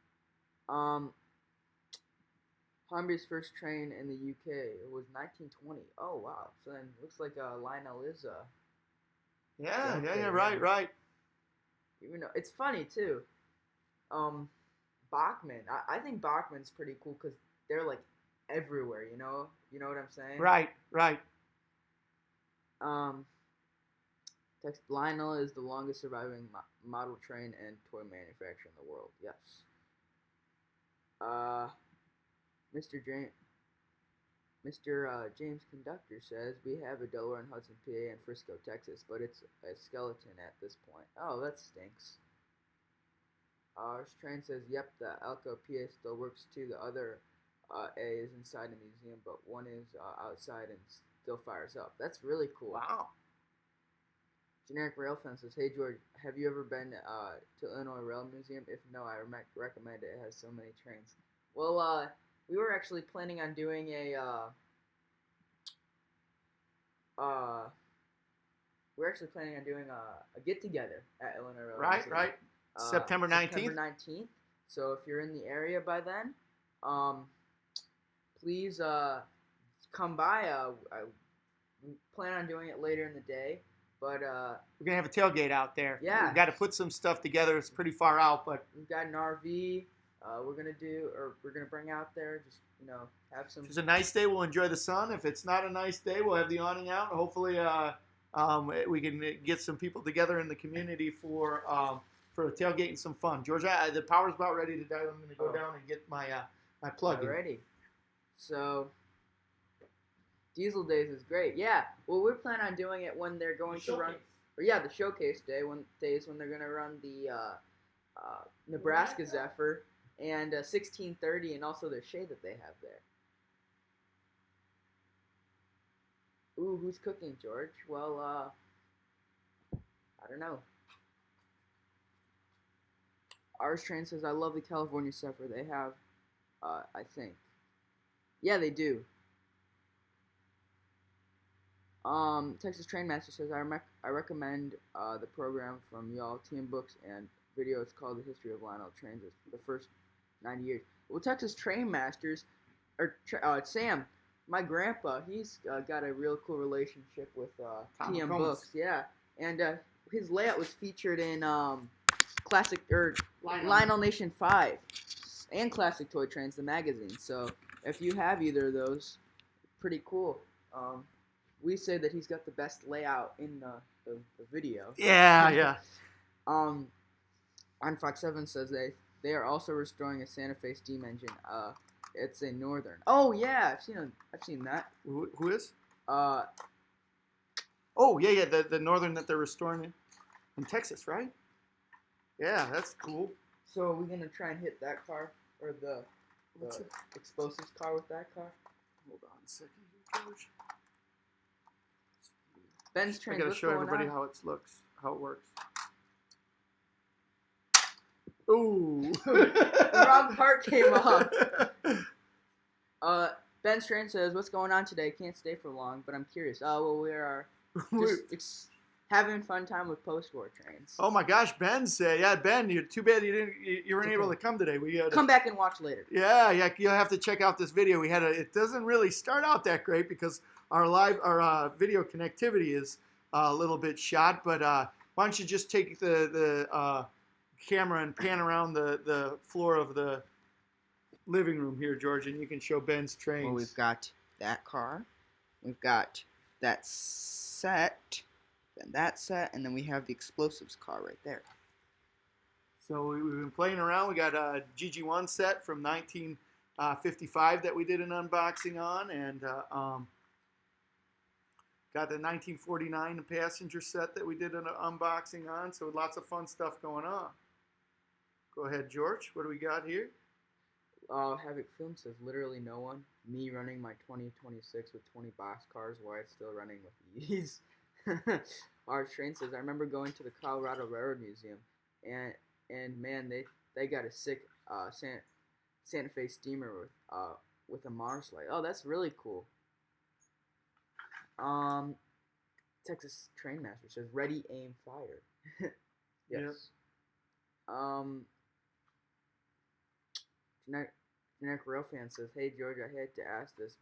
Hornby's first train in the UK was 1920. Oh wow. So then looks like Lionel is Yeah, right. Even though it's funny too. Bachmann. I think Bachmann's pretty cool because they're like everywhere. You know what I'm saying? Right. Lionel is the longest surviving model train and toy manufacturer in the world. Yes. Mr. James Conductor says we have a Delaware and Hudson PA in Frisco, Texas, but it's a skeleton at this point. Oh, that stinks. Our train says, yep, the Elko PA still works too. The other A is inside the museum, but one is outside and still fires up. That's really cool. Wow. Generic Rail Fan says, hey, George, have you ever been to Illinois Rail Museum? If no, I recommend it. It has so many trains. Well, we were actually planning on doing a get-together at Illinois Rail Museum. Right. September 19th. September 19th. So if you're in the area by then, please come by. I plan on doing it later in the day, but we're gonna have a tailgate out there. Yeah. We got to put some stuff together. It's pretty far out, but we've got an RV. We're gonna bring out there. Just have some. if it's a nice day, we'll enjoy the sun. If it's not a nice day, we'll have the awning out. Hopefully, we can get some people together in the community for a tailgate and some fun. George, the power's about ready to die. I'm going to go down and get my plug in. Ready. So, Diesel Days is great. Yeah. Well, we're planning on doing it when they're going to run. Or yeah, the showcase day when they're going to run the Nebraska Zephyr and 1630 and also their shade that they have there. Ooh, who's cooking, George? Well, I don't know. Ours Train says, I love the California Zephyr. They have, I think. Yeah, they do. Texas Train Master says, I recommend the program from y'all, TM Books and video. It's called The History of Lionel Trains. It's the first 90 years. Well, Texas Train Masters, or Sam, my grandpa, he's got a real cool relationship with TM Books. Yeah, and his layout was featured in Classic or Lionel Nation 5 and Classic Toy Trains, the magazine. So if you have either of those, pretty cool. We say that he's got the best layout in the video. Yeah, yeah. On Fox 7 says they are also restoring a Santa Fe steam engine. It's a Northern. Oh yeah, I've seen that. Who is? Oh yeah, the Northern that they're restoring in Texas, right? Yeah, that's cool. So are we gonna try and hit that car or the explosives car with that car? Hold on a second, George. Ben's Trains. I gotta show everybody how it looks, how it works. Ooh, the wrong part came off. Ben's Train says, "What's going on today? Can't stay for long, but I'm curious." Well, we are just having fun time with post-war trains. Oh my gosh, Ben said, "Yeah, Ben, you're too bad you weren't able to come today. We come back and watch later." Yeah, you'll have to check out this video. It doesn't really start out that great because our video connectivity is a little bit shot. But why don't you just take the camera and pan around the floor of the living room here, George, and you can show Ben's trains. Well, we've got that car, we've got that set, then that set, and then we have the explosives car right there. So we've been playing around. We got a GG1 set from 1955 that we did an unboxing on, and got the 1949 passenger set that we did an unboxing on. So lots of fun stuff going on. Go ahead, George. What do we got here? Havoc Film says, literally no one. Me running my 2026 with 20 boxcars while it's still running with ease. Our Train says, I remember going to the Colorado Railroad Museum, and man, they got a sick Santa Fe steamer with a Mars light. Oh, that's really cool. Texas Train Master says, ready, aim, fire. Yes. Yep. Generic Rail Fan says, hey George, I hate to ask this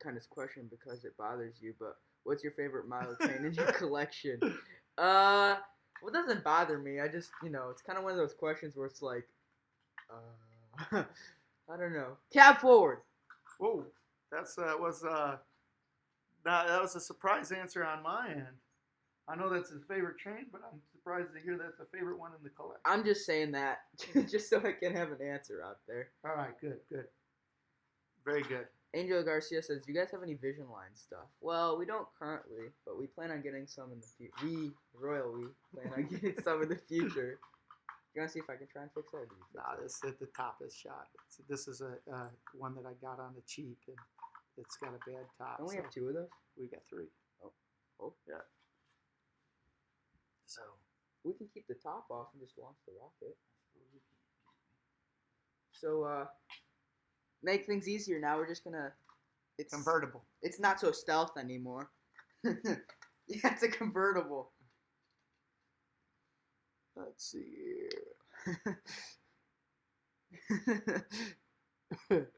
kind of question because it bothers you, but what's your favorite model train in your collection? Well, it doesn't bother me. I just, it's kind of one of those questions where it's like, I don't know. Cab forward. Whoa, that was a surprise answer on my end. I know that's his favorite train, but I'm surprised to hear that's a favorite one in the collection. I'm just saying that just so I can have an answer out there. All right, good. Very good. Angel Garcia says, do you guys have any Vision Line stuff? Well, we don't currently, but we plan on getting some in the future. We plan on getting some in the future. You want to see if I can try and fix that? This at the top is shot. This is a one that I got on the cheap, and it's got a bad top. Don't we have two of those? We got three. Oh. Yeah. So we can keep the top off and just launch the rocket. So make things easier now. We're just gonna. It's convertible. It's not so stealth anymore. Yeah, it's a convertible. Let's see here.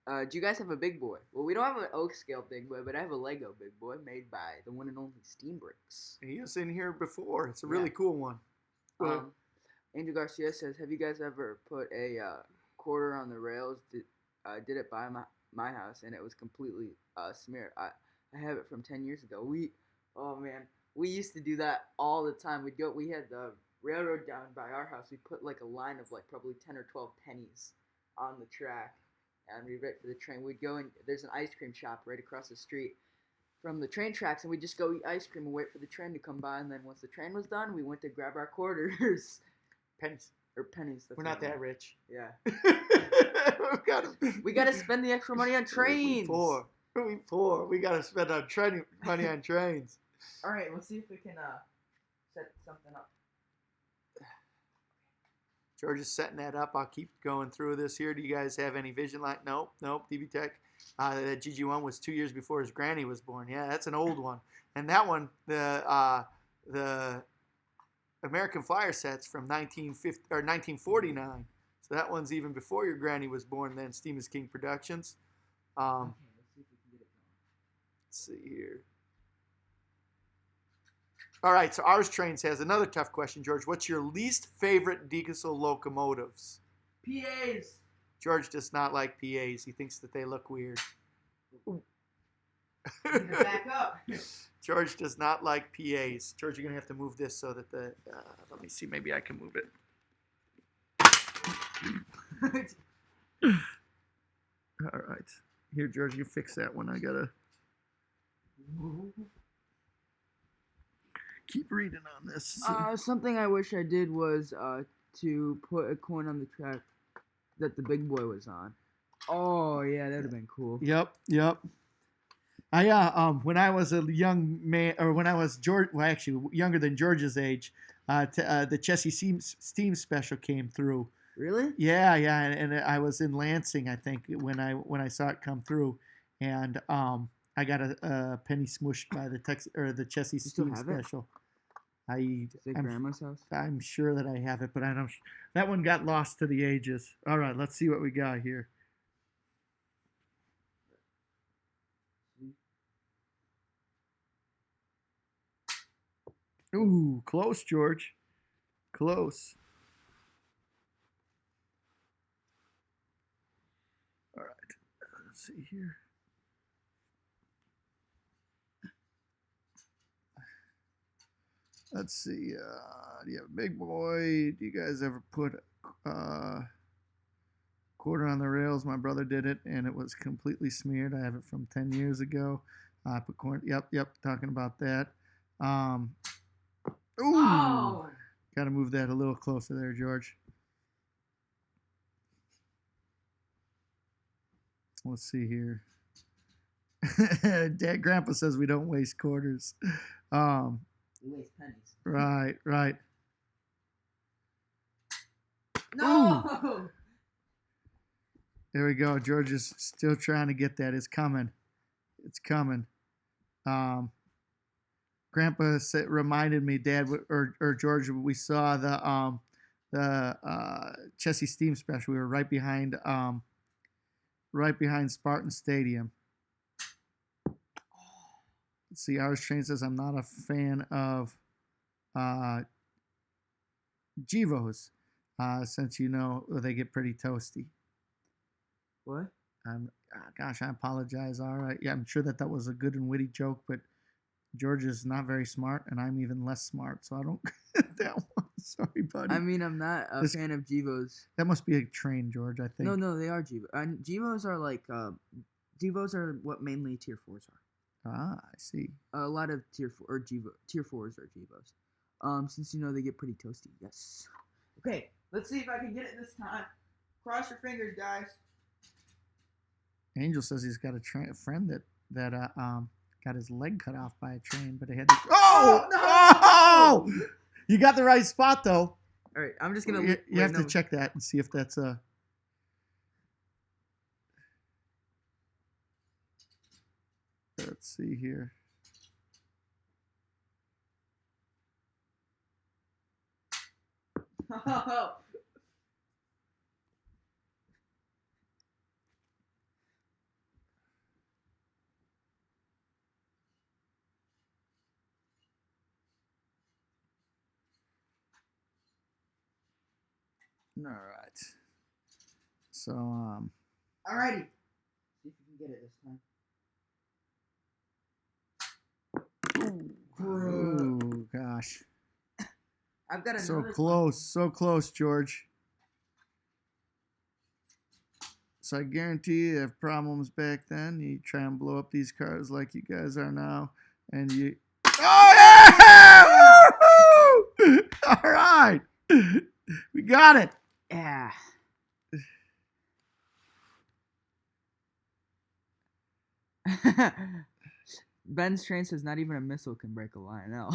Do you guys have a big boy? Well, we don't have an oak scale big boy, but I have a Lego big boy made by the one and only Steam Bricks. He was in here before. It's a Yeah. really cool one. Angel Garcia says, "Have you guys ever put a quarter on the rails? Did it by my house, and it was completely smeared. I have it from 10 years ago. We used to do that all the time. We had the railroad down by our house. We put like a line of like probably 10 or 12 pennies on the track, and we'd wait for the train. We'd go in. There's an ice cream shop right across the street from the train tracks, and we'd just go eat ice cream and wait for the train to come by. And then once the train was done, we went to grab our quarters." Pennies. Or pennies. We're not that rich. Yeah. we We gotta spend the extra money on trains. We poor. We gotta spend our money on trains. All right, let's see if we can set something up. George is setting that up. I'll keep going through this here. Do you guys have any vision light? Nope. DB Tech. That GG1 was 2 years before his granny was born. Yeah, that's an old one. And that one, the American Flyer sets from 1949. So that one's even before your granny was born. Then Steam is King Productions. Okay, let's see if we can get it going. Let's see here. All right, so Ours Trains has another tough question, George. What's your least favorite diesel locomotives? PAs. George does not like PAs. He thinks that they look weird. Back up. George does not like PAs. George, you're going to have to move this so that the... let me see. Maybe I can move it. All right. Here, George, you fix that one. I got to... Keep reading on this. Something I wish I did was to put a coin on the track that the big boy was on. Oh, yeah, that would have been cool. Yep. When I was a young man, or when I was actually younger than George's age, the Chessie Steam special came through. Really? Yeah, and I was in Lansing, I think, when I saw it come through, and I got a penny smushed by the Chessie Steam special. Is it Grandma's house? I'm sure that I have it, but I don't. That one got lost to the ages. All right, let's see what we got here. Ooh, close, George. Close. All right, let's see here. Let's see. Do you have a big boy? Do you guys ever put quarter on the rails? My brother did it, and it was completely smeared. I have it from 10 years ago. I put corn. Yep. Talking about that. Ooh. Oh. Got to move that a little closer there, George. Let's see here. Grandpa says we don't waste quarters. We waste pennies. Right. No! Ooh. There we go. George is still trying to get that. It's coming. Grandpa reminded me, Dad or George, we saw the Chessie Steam special. We were right behind Spartan Stadium. Let's see. Ours Train says I'm not a fan of Givos, since they get pretty toasty. What? Gosh, I apologize. All right. Yeah, I'm sure that was a good and witty joke, but George is not very smart, and I'm even less smart, so I don't get that one. Sorry, buddy. I mean, I'm not a fan of Givos. That must be a train, George, I think. No, they are Givos. Givos are like, Givos are what mainly Tier 4s are. Ah, I see. A lot of Tier 4s are Givos. Since they get pretty toasty. Yes. Okay, let's see if I can get it this time. Cross your fingers, guys. Angel says he's got a friend that got his leg cut off by a train, but it had to... Oh! No! Oh! You got the right spot, though. All right, I'm just going to... You have to check that and see if that's a... Let's see here. All right. So, Alrighty. See if you can get it this time. ooh, gosh. I've got So another close, George. So I guarantee you have problems back then. You try and blow up these cars like you guys are now, and you. Oh yeah! Woo-hoo! All right, we got it. Yeah. Ben's train says not even a missile can break a Lionel.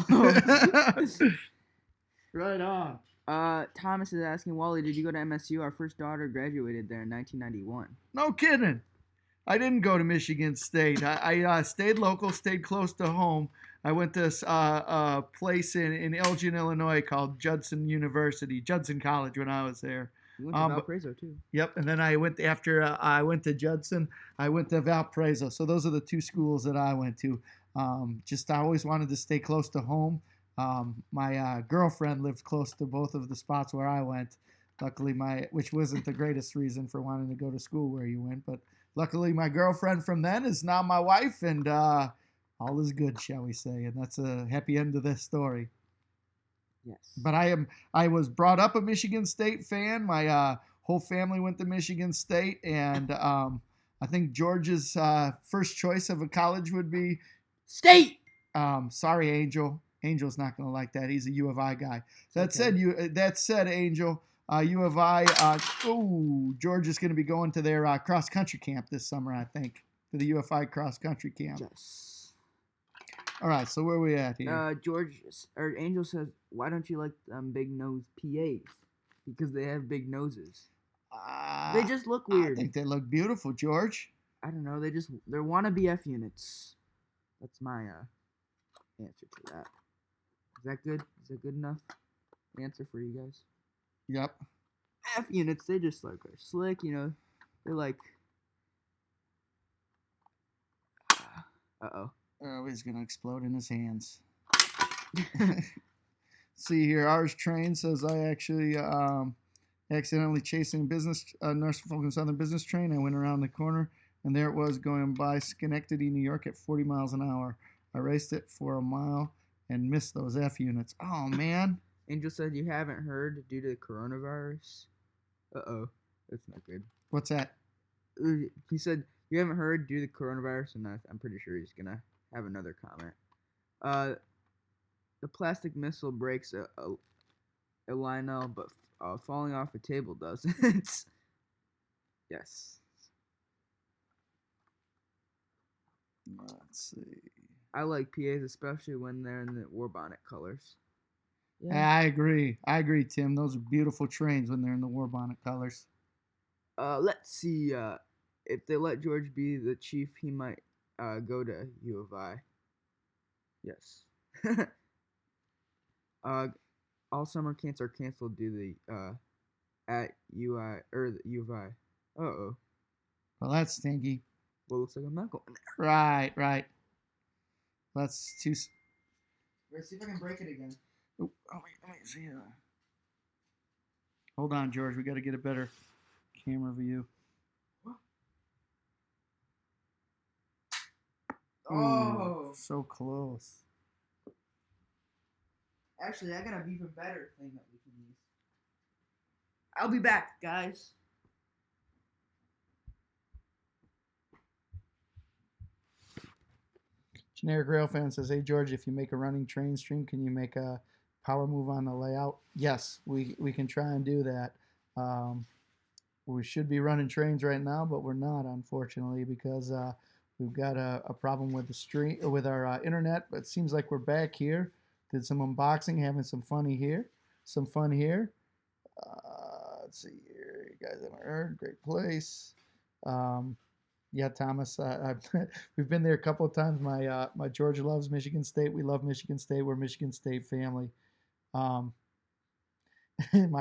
Right on. Thomas is asking, Wally, did you go to MSU? Our first daughter graduated there in 1991. No kidding. I didn't go to Michigan State. I stayed local, stayed close to home. I went to a place in Elgin, Illinois called Judson University, Judson College when I was there. You went to Valparaiso too. Yep, and then I went after I went to Judson. I went to Valparaiso. So those are the two schools that I went to. Just I always wanted to stay close to home. My girlfriend lived close to both of the spots where I went. Luckily, which wasn't the greatest reason for wanting to go to school where you went, but luckily my girlfriend from then is now my wife, and all is good, shall we say? And that's a happy end to this story. Yes. But I was brought up a Michigan State fan. My whole family went to Michigan State, and I think George's first choice of a college would be State. Sorry, Angel. Angel's not going to like that. He's a U of I guy. That said, Angel, U of I. George is going to be going to their cross country camp this summer, I think, to the U of I cross country camp. Yes. All right, so where are we at here? Angel says, why don't you like big nose PAs? Because they have big noses. They just look weird. I think they look beautiful, George. I don't know. They're wannabe F units. That's my answer to that. Is that good? Is that good enough answer for you guys? Yep. F units, they just like are slick, you know. They're like. Uh-oh. Oh, he's gonna explode in his hands. See here, ours train says I actually accidentally chasing business Norfolk Southern business train. I went around the corner, and there it was going by Schenectady, New York at 40 miles an hour. I raced it for a mile and missed those F units. Oh man. Angel said you haven't heard due to the coronavirus. Uh-oh. That's not good. What's that? He said you haven't heard due to the coronavirus, and I'm pretty sure he's gonna have another comment. The plastic missile breaks a Lionel, but falling off a table doesn't. Yes. Let's see. I like PAs, especially when they're in the war bonnet colors. Yeah. I agree, Tim. Those are beautiful trains when they're in the war bonnet colors. Let's see. If they let George be the chief, he might go to U of I. Yes. All summer camps are canceled due to at UI or the U of I. Uh-oh. Well, that's stinky. Well, looks like I'm not going there. Right. Let's too. Let's see if I can break it again. Oh, wait, let me see. Hold on, George. We got to get a better camera view. Oh, ooh, so close. Actually, I got an even better thing that we can use. I'll be back, guys. Generic Railfan says, hey, George, if you make a running train stream, can you make a power move on the layout? Yes, we can try and do that. We should be running trains right now, but we're not, unfortunately, because we've got a problem with the stream with our internet. But it seems like we're back here. Did some unboxing, having some fun here. Let's see here. You guys haven't heard. Great place. Yeah, Thomas. We've been there a couple of times. My Georgia loves Michigan State. We love Michigan State. We're a Michigan State family. My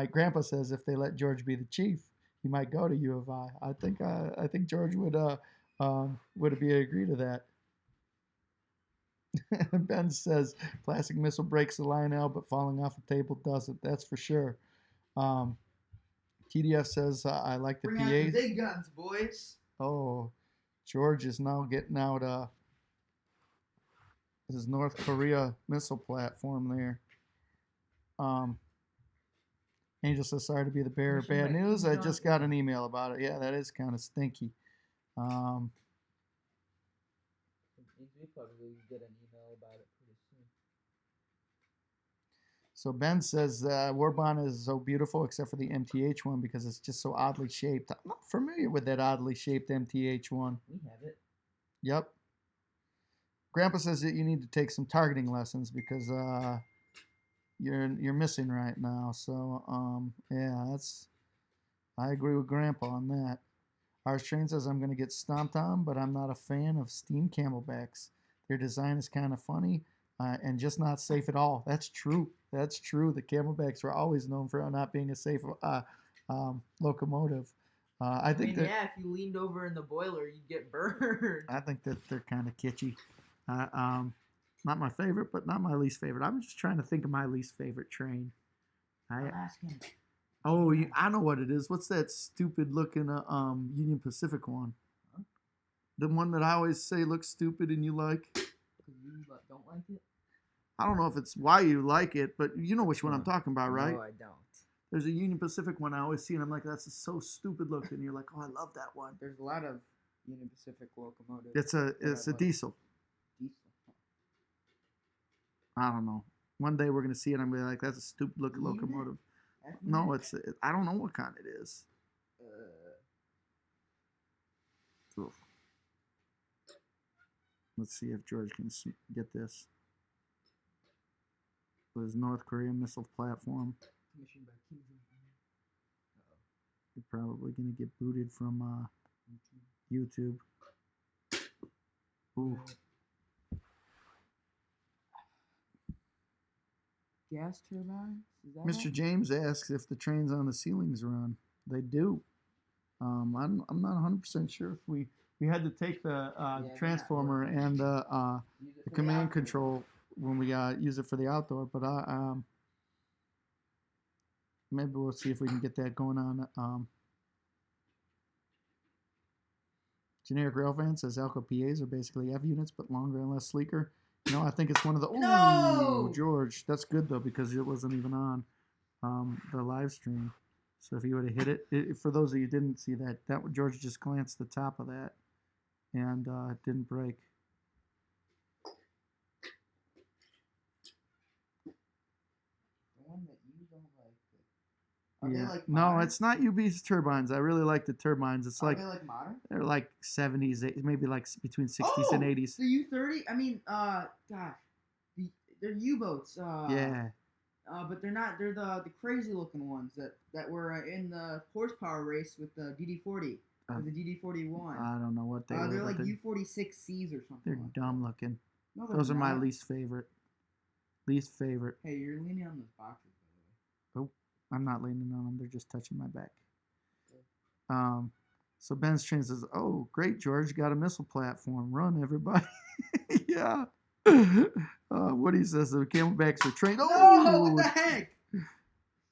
grandpa says if they let George be the chief, he might go to U of I. I think George would agree to that. Ben says plastic missile breaks the Lionel, but falling off a table doesn't. That's for sure. TDF says I like the Bring out the PAs. big guns, boys. Oh, George is now getting out his North Korea missile platform there. Angel says, sorry to be the bearer of bad news. I just got an email about it. Yeah, that is kind of stinky. We probably get an email about it pretty soon. So Ben says Warbond is so beautiful except for the MTH one because it's just so oddly shaped. I'm not familiar with that oddly shaped MTH one. We have it. Yep. Grandpa says that you need to take some targeting lessons because you're missing right now. So yeah, I agree with Grandpa on that. Ours Train says I'm gonna get stomped on, but I'm not a fan of steam camelbacks. Their design is kind of funny and just not safe at all. That's true. That's true. The camelbacks were always known for not being a safe locomotive. I think mean, yeah, if you leaned over in the boiler, you'd get burned. I think that they're kind of kitschy. Not my favorite, but not my least favorite. I'm just trying to think of my least favorite train. I'm asking. Oh, I know what it is. What's that stupid looking Union Pacific one? Huh? The one that I always say looks stupid and you like? Because you don't like it? I don't know if it's why you like it, but you know which one I'm talking about, right? No, I don't. There's a Union Pacific one I always see, and I'm like, that's so stupid looking. And you're like, oh, I love that one. There's a lot of Union Pacific locomotives. It's a diesel. Diesel. I don't know. One day we're gonna see it. I'm gonna be like, that's a stupid looking locomotive. No, I don't know what kind it is. Let's see if George can get this. With his North Korean missile platform. Commissioned by Kim Jong-un. You're probably gonna get booted from YouTube. Ooh. Gas turbines? Mr. James asks if the trains on the ceilings run. They do. I'm not 100% sure if we had to take the transformer and the command control when we use it for the outdoor, but maybe we'll see if we can get that going on. Generic Railfan says Alco PAs are basically F units, but longer and less sleeker. No, I think it's one of the. No! George, that's good though because it wasn't even on the live stream. So if you would have hit it, for those of you who didn't see that George just glanced the top of that, and it didn't break. The one that you don't like. Are they like modern? No, it's not UB's turbines. I really like the turbines. It's Are they like modern? They're like 70s, maybe like between 60s and 80s. The U-30. I mean, gosh, they're U-boats. Yeah. But they're not. They're the crazy looking ones that were in the horsepower race with the DD40 or the DD41. I don't know what they are. They're like U46Cs or something. They're like dumb looking. No, those are my least favorite. Least favorite. Hey, you're leaning on those boxes, by the way. Oh, I'm not leaning on them. They're just touching my back. Okay. So Ben's train says, "Oh, great, George, got a missile platform. Run, everybody!" Yeah. Woody says the camelbacks are trained. Oh, what the heck?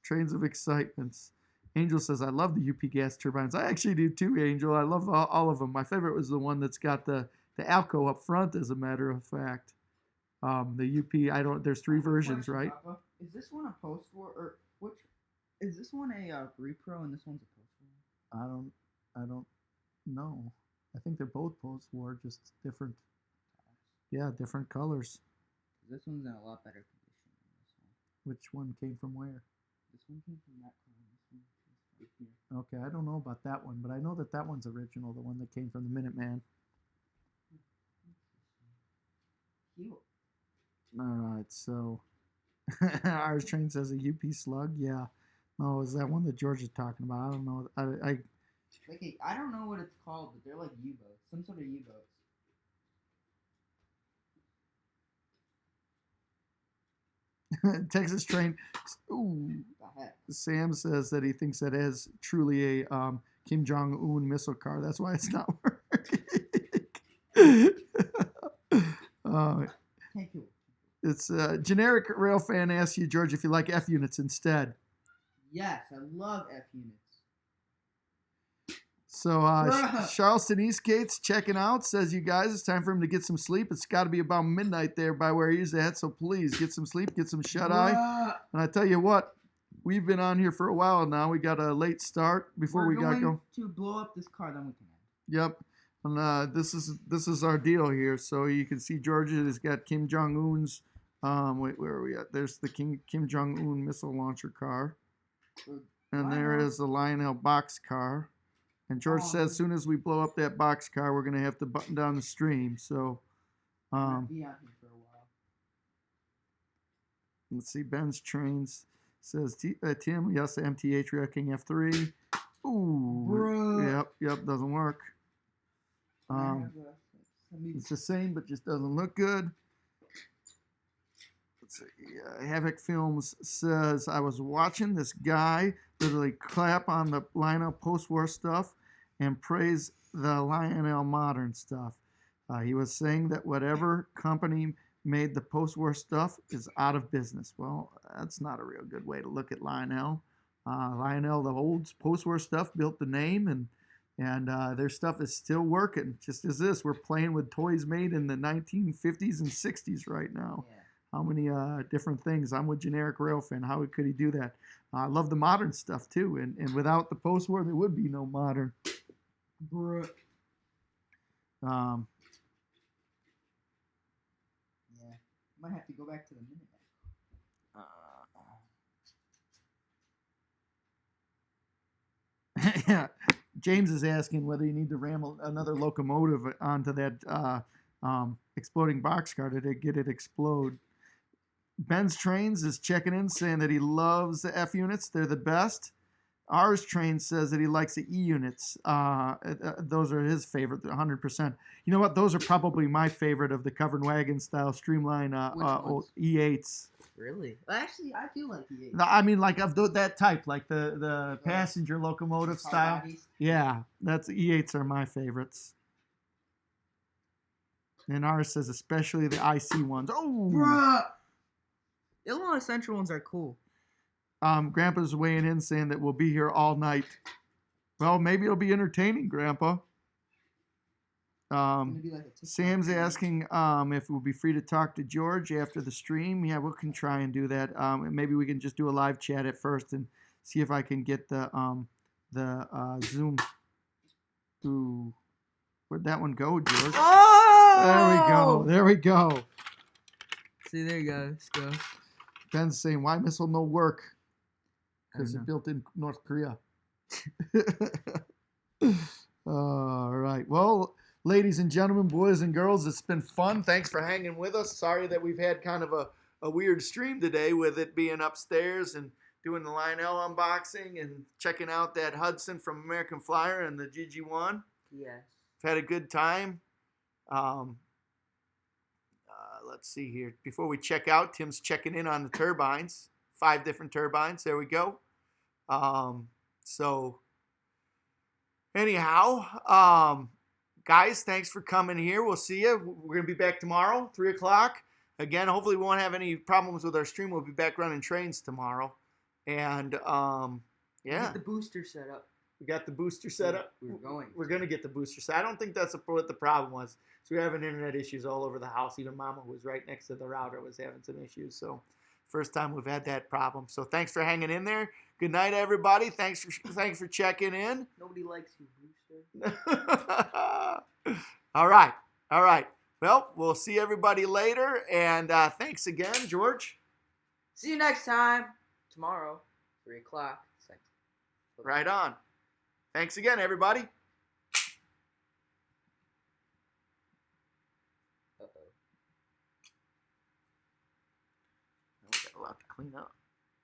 Trains of excitements. Angel says, I love the UP gas turbines. I actually do too, Angel. I love all of them. My favorite was the one that's got the Alco up front, as a matter of fact. The UP, there's three versions, right? Papa. Is this one a post-war, or which, is this one a repro and this one's a post-war? I don't know. I think they're both post-war, just different. Yeah, different colors. This one's in a lot better condition than this one. Which one came from where? This one came from that car. This one is right here. Okay, I don't know about that one, but I know that one's original, the one that came from the Minuteman. Cute. All right, so ours train says a UP slug. Yeah. No, is that one that George is talking about? I don't know. I don't know what it's called, but they're like U-boats. Some sort of U-boats. Texas train. Ooh. Sam says that he thinks that is truly a Kim Jong-un missile car. That's why it's not working. Thank you. It's generic rail fan asks you, George, if you like F units instead. Yes, I love F units. So Bruh. Charleston Eastgate's checking out. Says, you guys, it's time for him to get some sleep. It's got to be about midnight there by where he's at. So please get some sleep, get some shut eye. Bruh. And I tell you what, we've been on here for a while now. We got a late start before we got going. To blow up this car, then we can end. Yep. And this is our deal here. So you can see Georgia has got Kim Jong Un's. Wait, where are we at? There's the Kim Jong Un missile launcher car, and there is the Lionel box car. And George says, as soon as we blow up that box car, we're gonna have to button down the stream. So, Be on here for a while. let's see. Ben's Trains says, Tim, yes, MTH Real King F3. Ooh, Bruh. yep, doesn't work. It's the same, but just doesn't look good. Let's see. Havoc Films says, I was watching this guy literally clap on the Lionel post-war stuff and praise the Lionel modern stuff. He was saying that whatever company made the post-war stuff is out of business. Well, that's not a real good way to look at Lionel. Lionel, the old post-war stuff, built the name, and their stuff is still working. Just as this, we're playing with toys made in the 1950s and 60s right now. Yeah. How many different things? I'm with Generic Railfan. How could he do that? I love the modern stuff too, and without the post-war, there would be no modern. Bruh. Yeah. Might have to go back to the minute. Yeah. James is asking whether you need to ram another locomotive onto that exploding boxcar to get it explode. Ben's Trains is checking in, saying that he loves the F units. They're the best. Ours Train says that he likes the E units. Those are his favorite, 100%. You know what? Those are probably my favorite of the covered wagon style streamline old E8s. Really? Actually, I feel like he is. I mean, like of that type, like the passenger locomotive style. Yeah, that's E8s are my favorites. And ours says especially the IC ones. Oh, Bruh! Illinois Central ones are cool. Grandpa's weighing in saying that we'll be here all night. Well, maybe it'll be entertaining, Grandpa. Sam's asking if we'll be free to talk to George after the stream. Yeah, we can try and do that. Maybe we can just do a live chat at first and see if I can get the Zoom. Ooh, where'd that one go, George? Oh! There we go. See, there you go. Let's go. Ben's saying, why missile no work? Because it's built in North Korea. All right. Well, ladies and gentlemen, boys and girls, it's been fun. Thanks for hanging with us. Sorry that we've had kind of a weird stream today with it being upstairs and doing the Lionel unboxing and checking out that Hudson from American Flyer and the GG1. Yes. We've had a good time. Let's see here. Before we check out, Tim's checking in on the turbines. 5 different turbines. There we go. So anyhow, guys, thanks for coming here. We'll see you. We're going to be back tomorrow, 3 o'clock. Again, hopefully we won't have any problems with our stream. We'll be back running trains tomorrow. And, yeah. Get the booster set up. We got the booster set up. We're going to get the booster set. I don't think that's what the problem was. So we're having internet issues all over the house. Even Mama, who was right next to the router, was having some issues. So first time we've had that problem. So thanks for hanging in there. Good night, everybody. Thanks for checking in. Nobody likes you, Booster. All right. Well, we'll see everybody later. And thanks again, George. See you next time. Tomorrow, 3 o'clock. Right on. Thanks again, everybody. Uh-oh. We got a lot to clean up.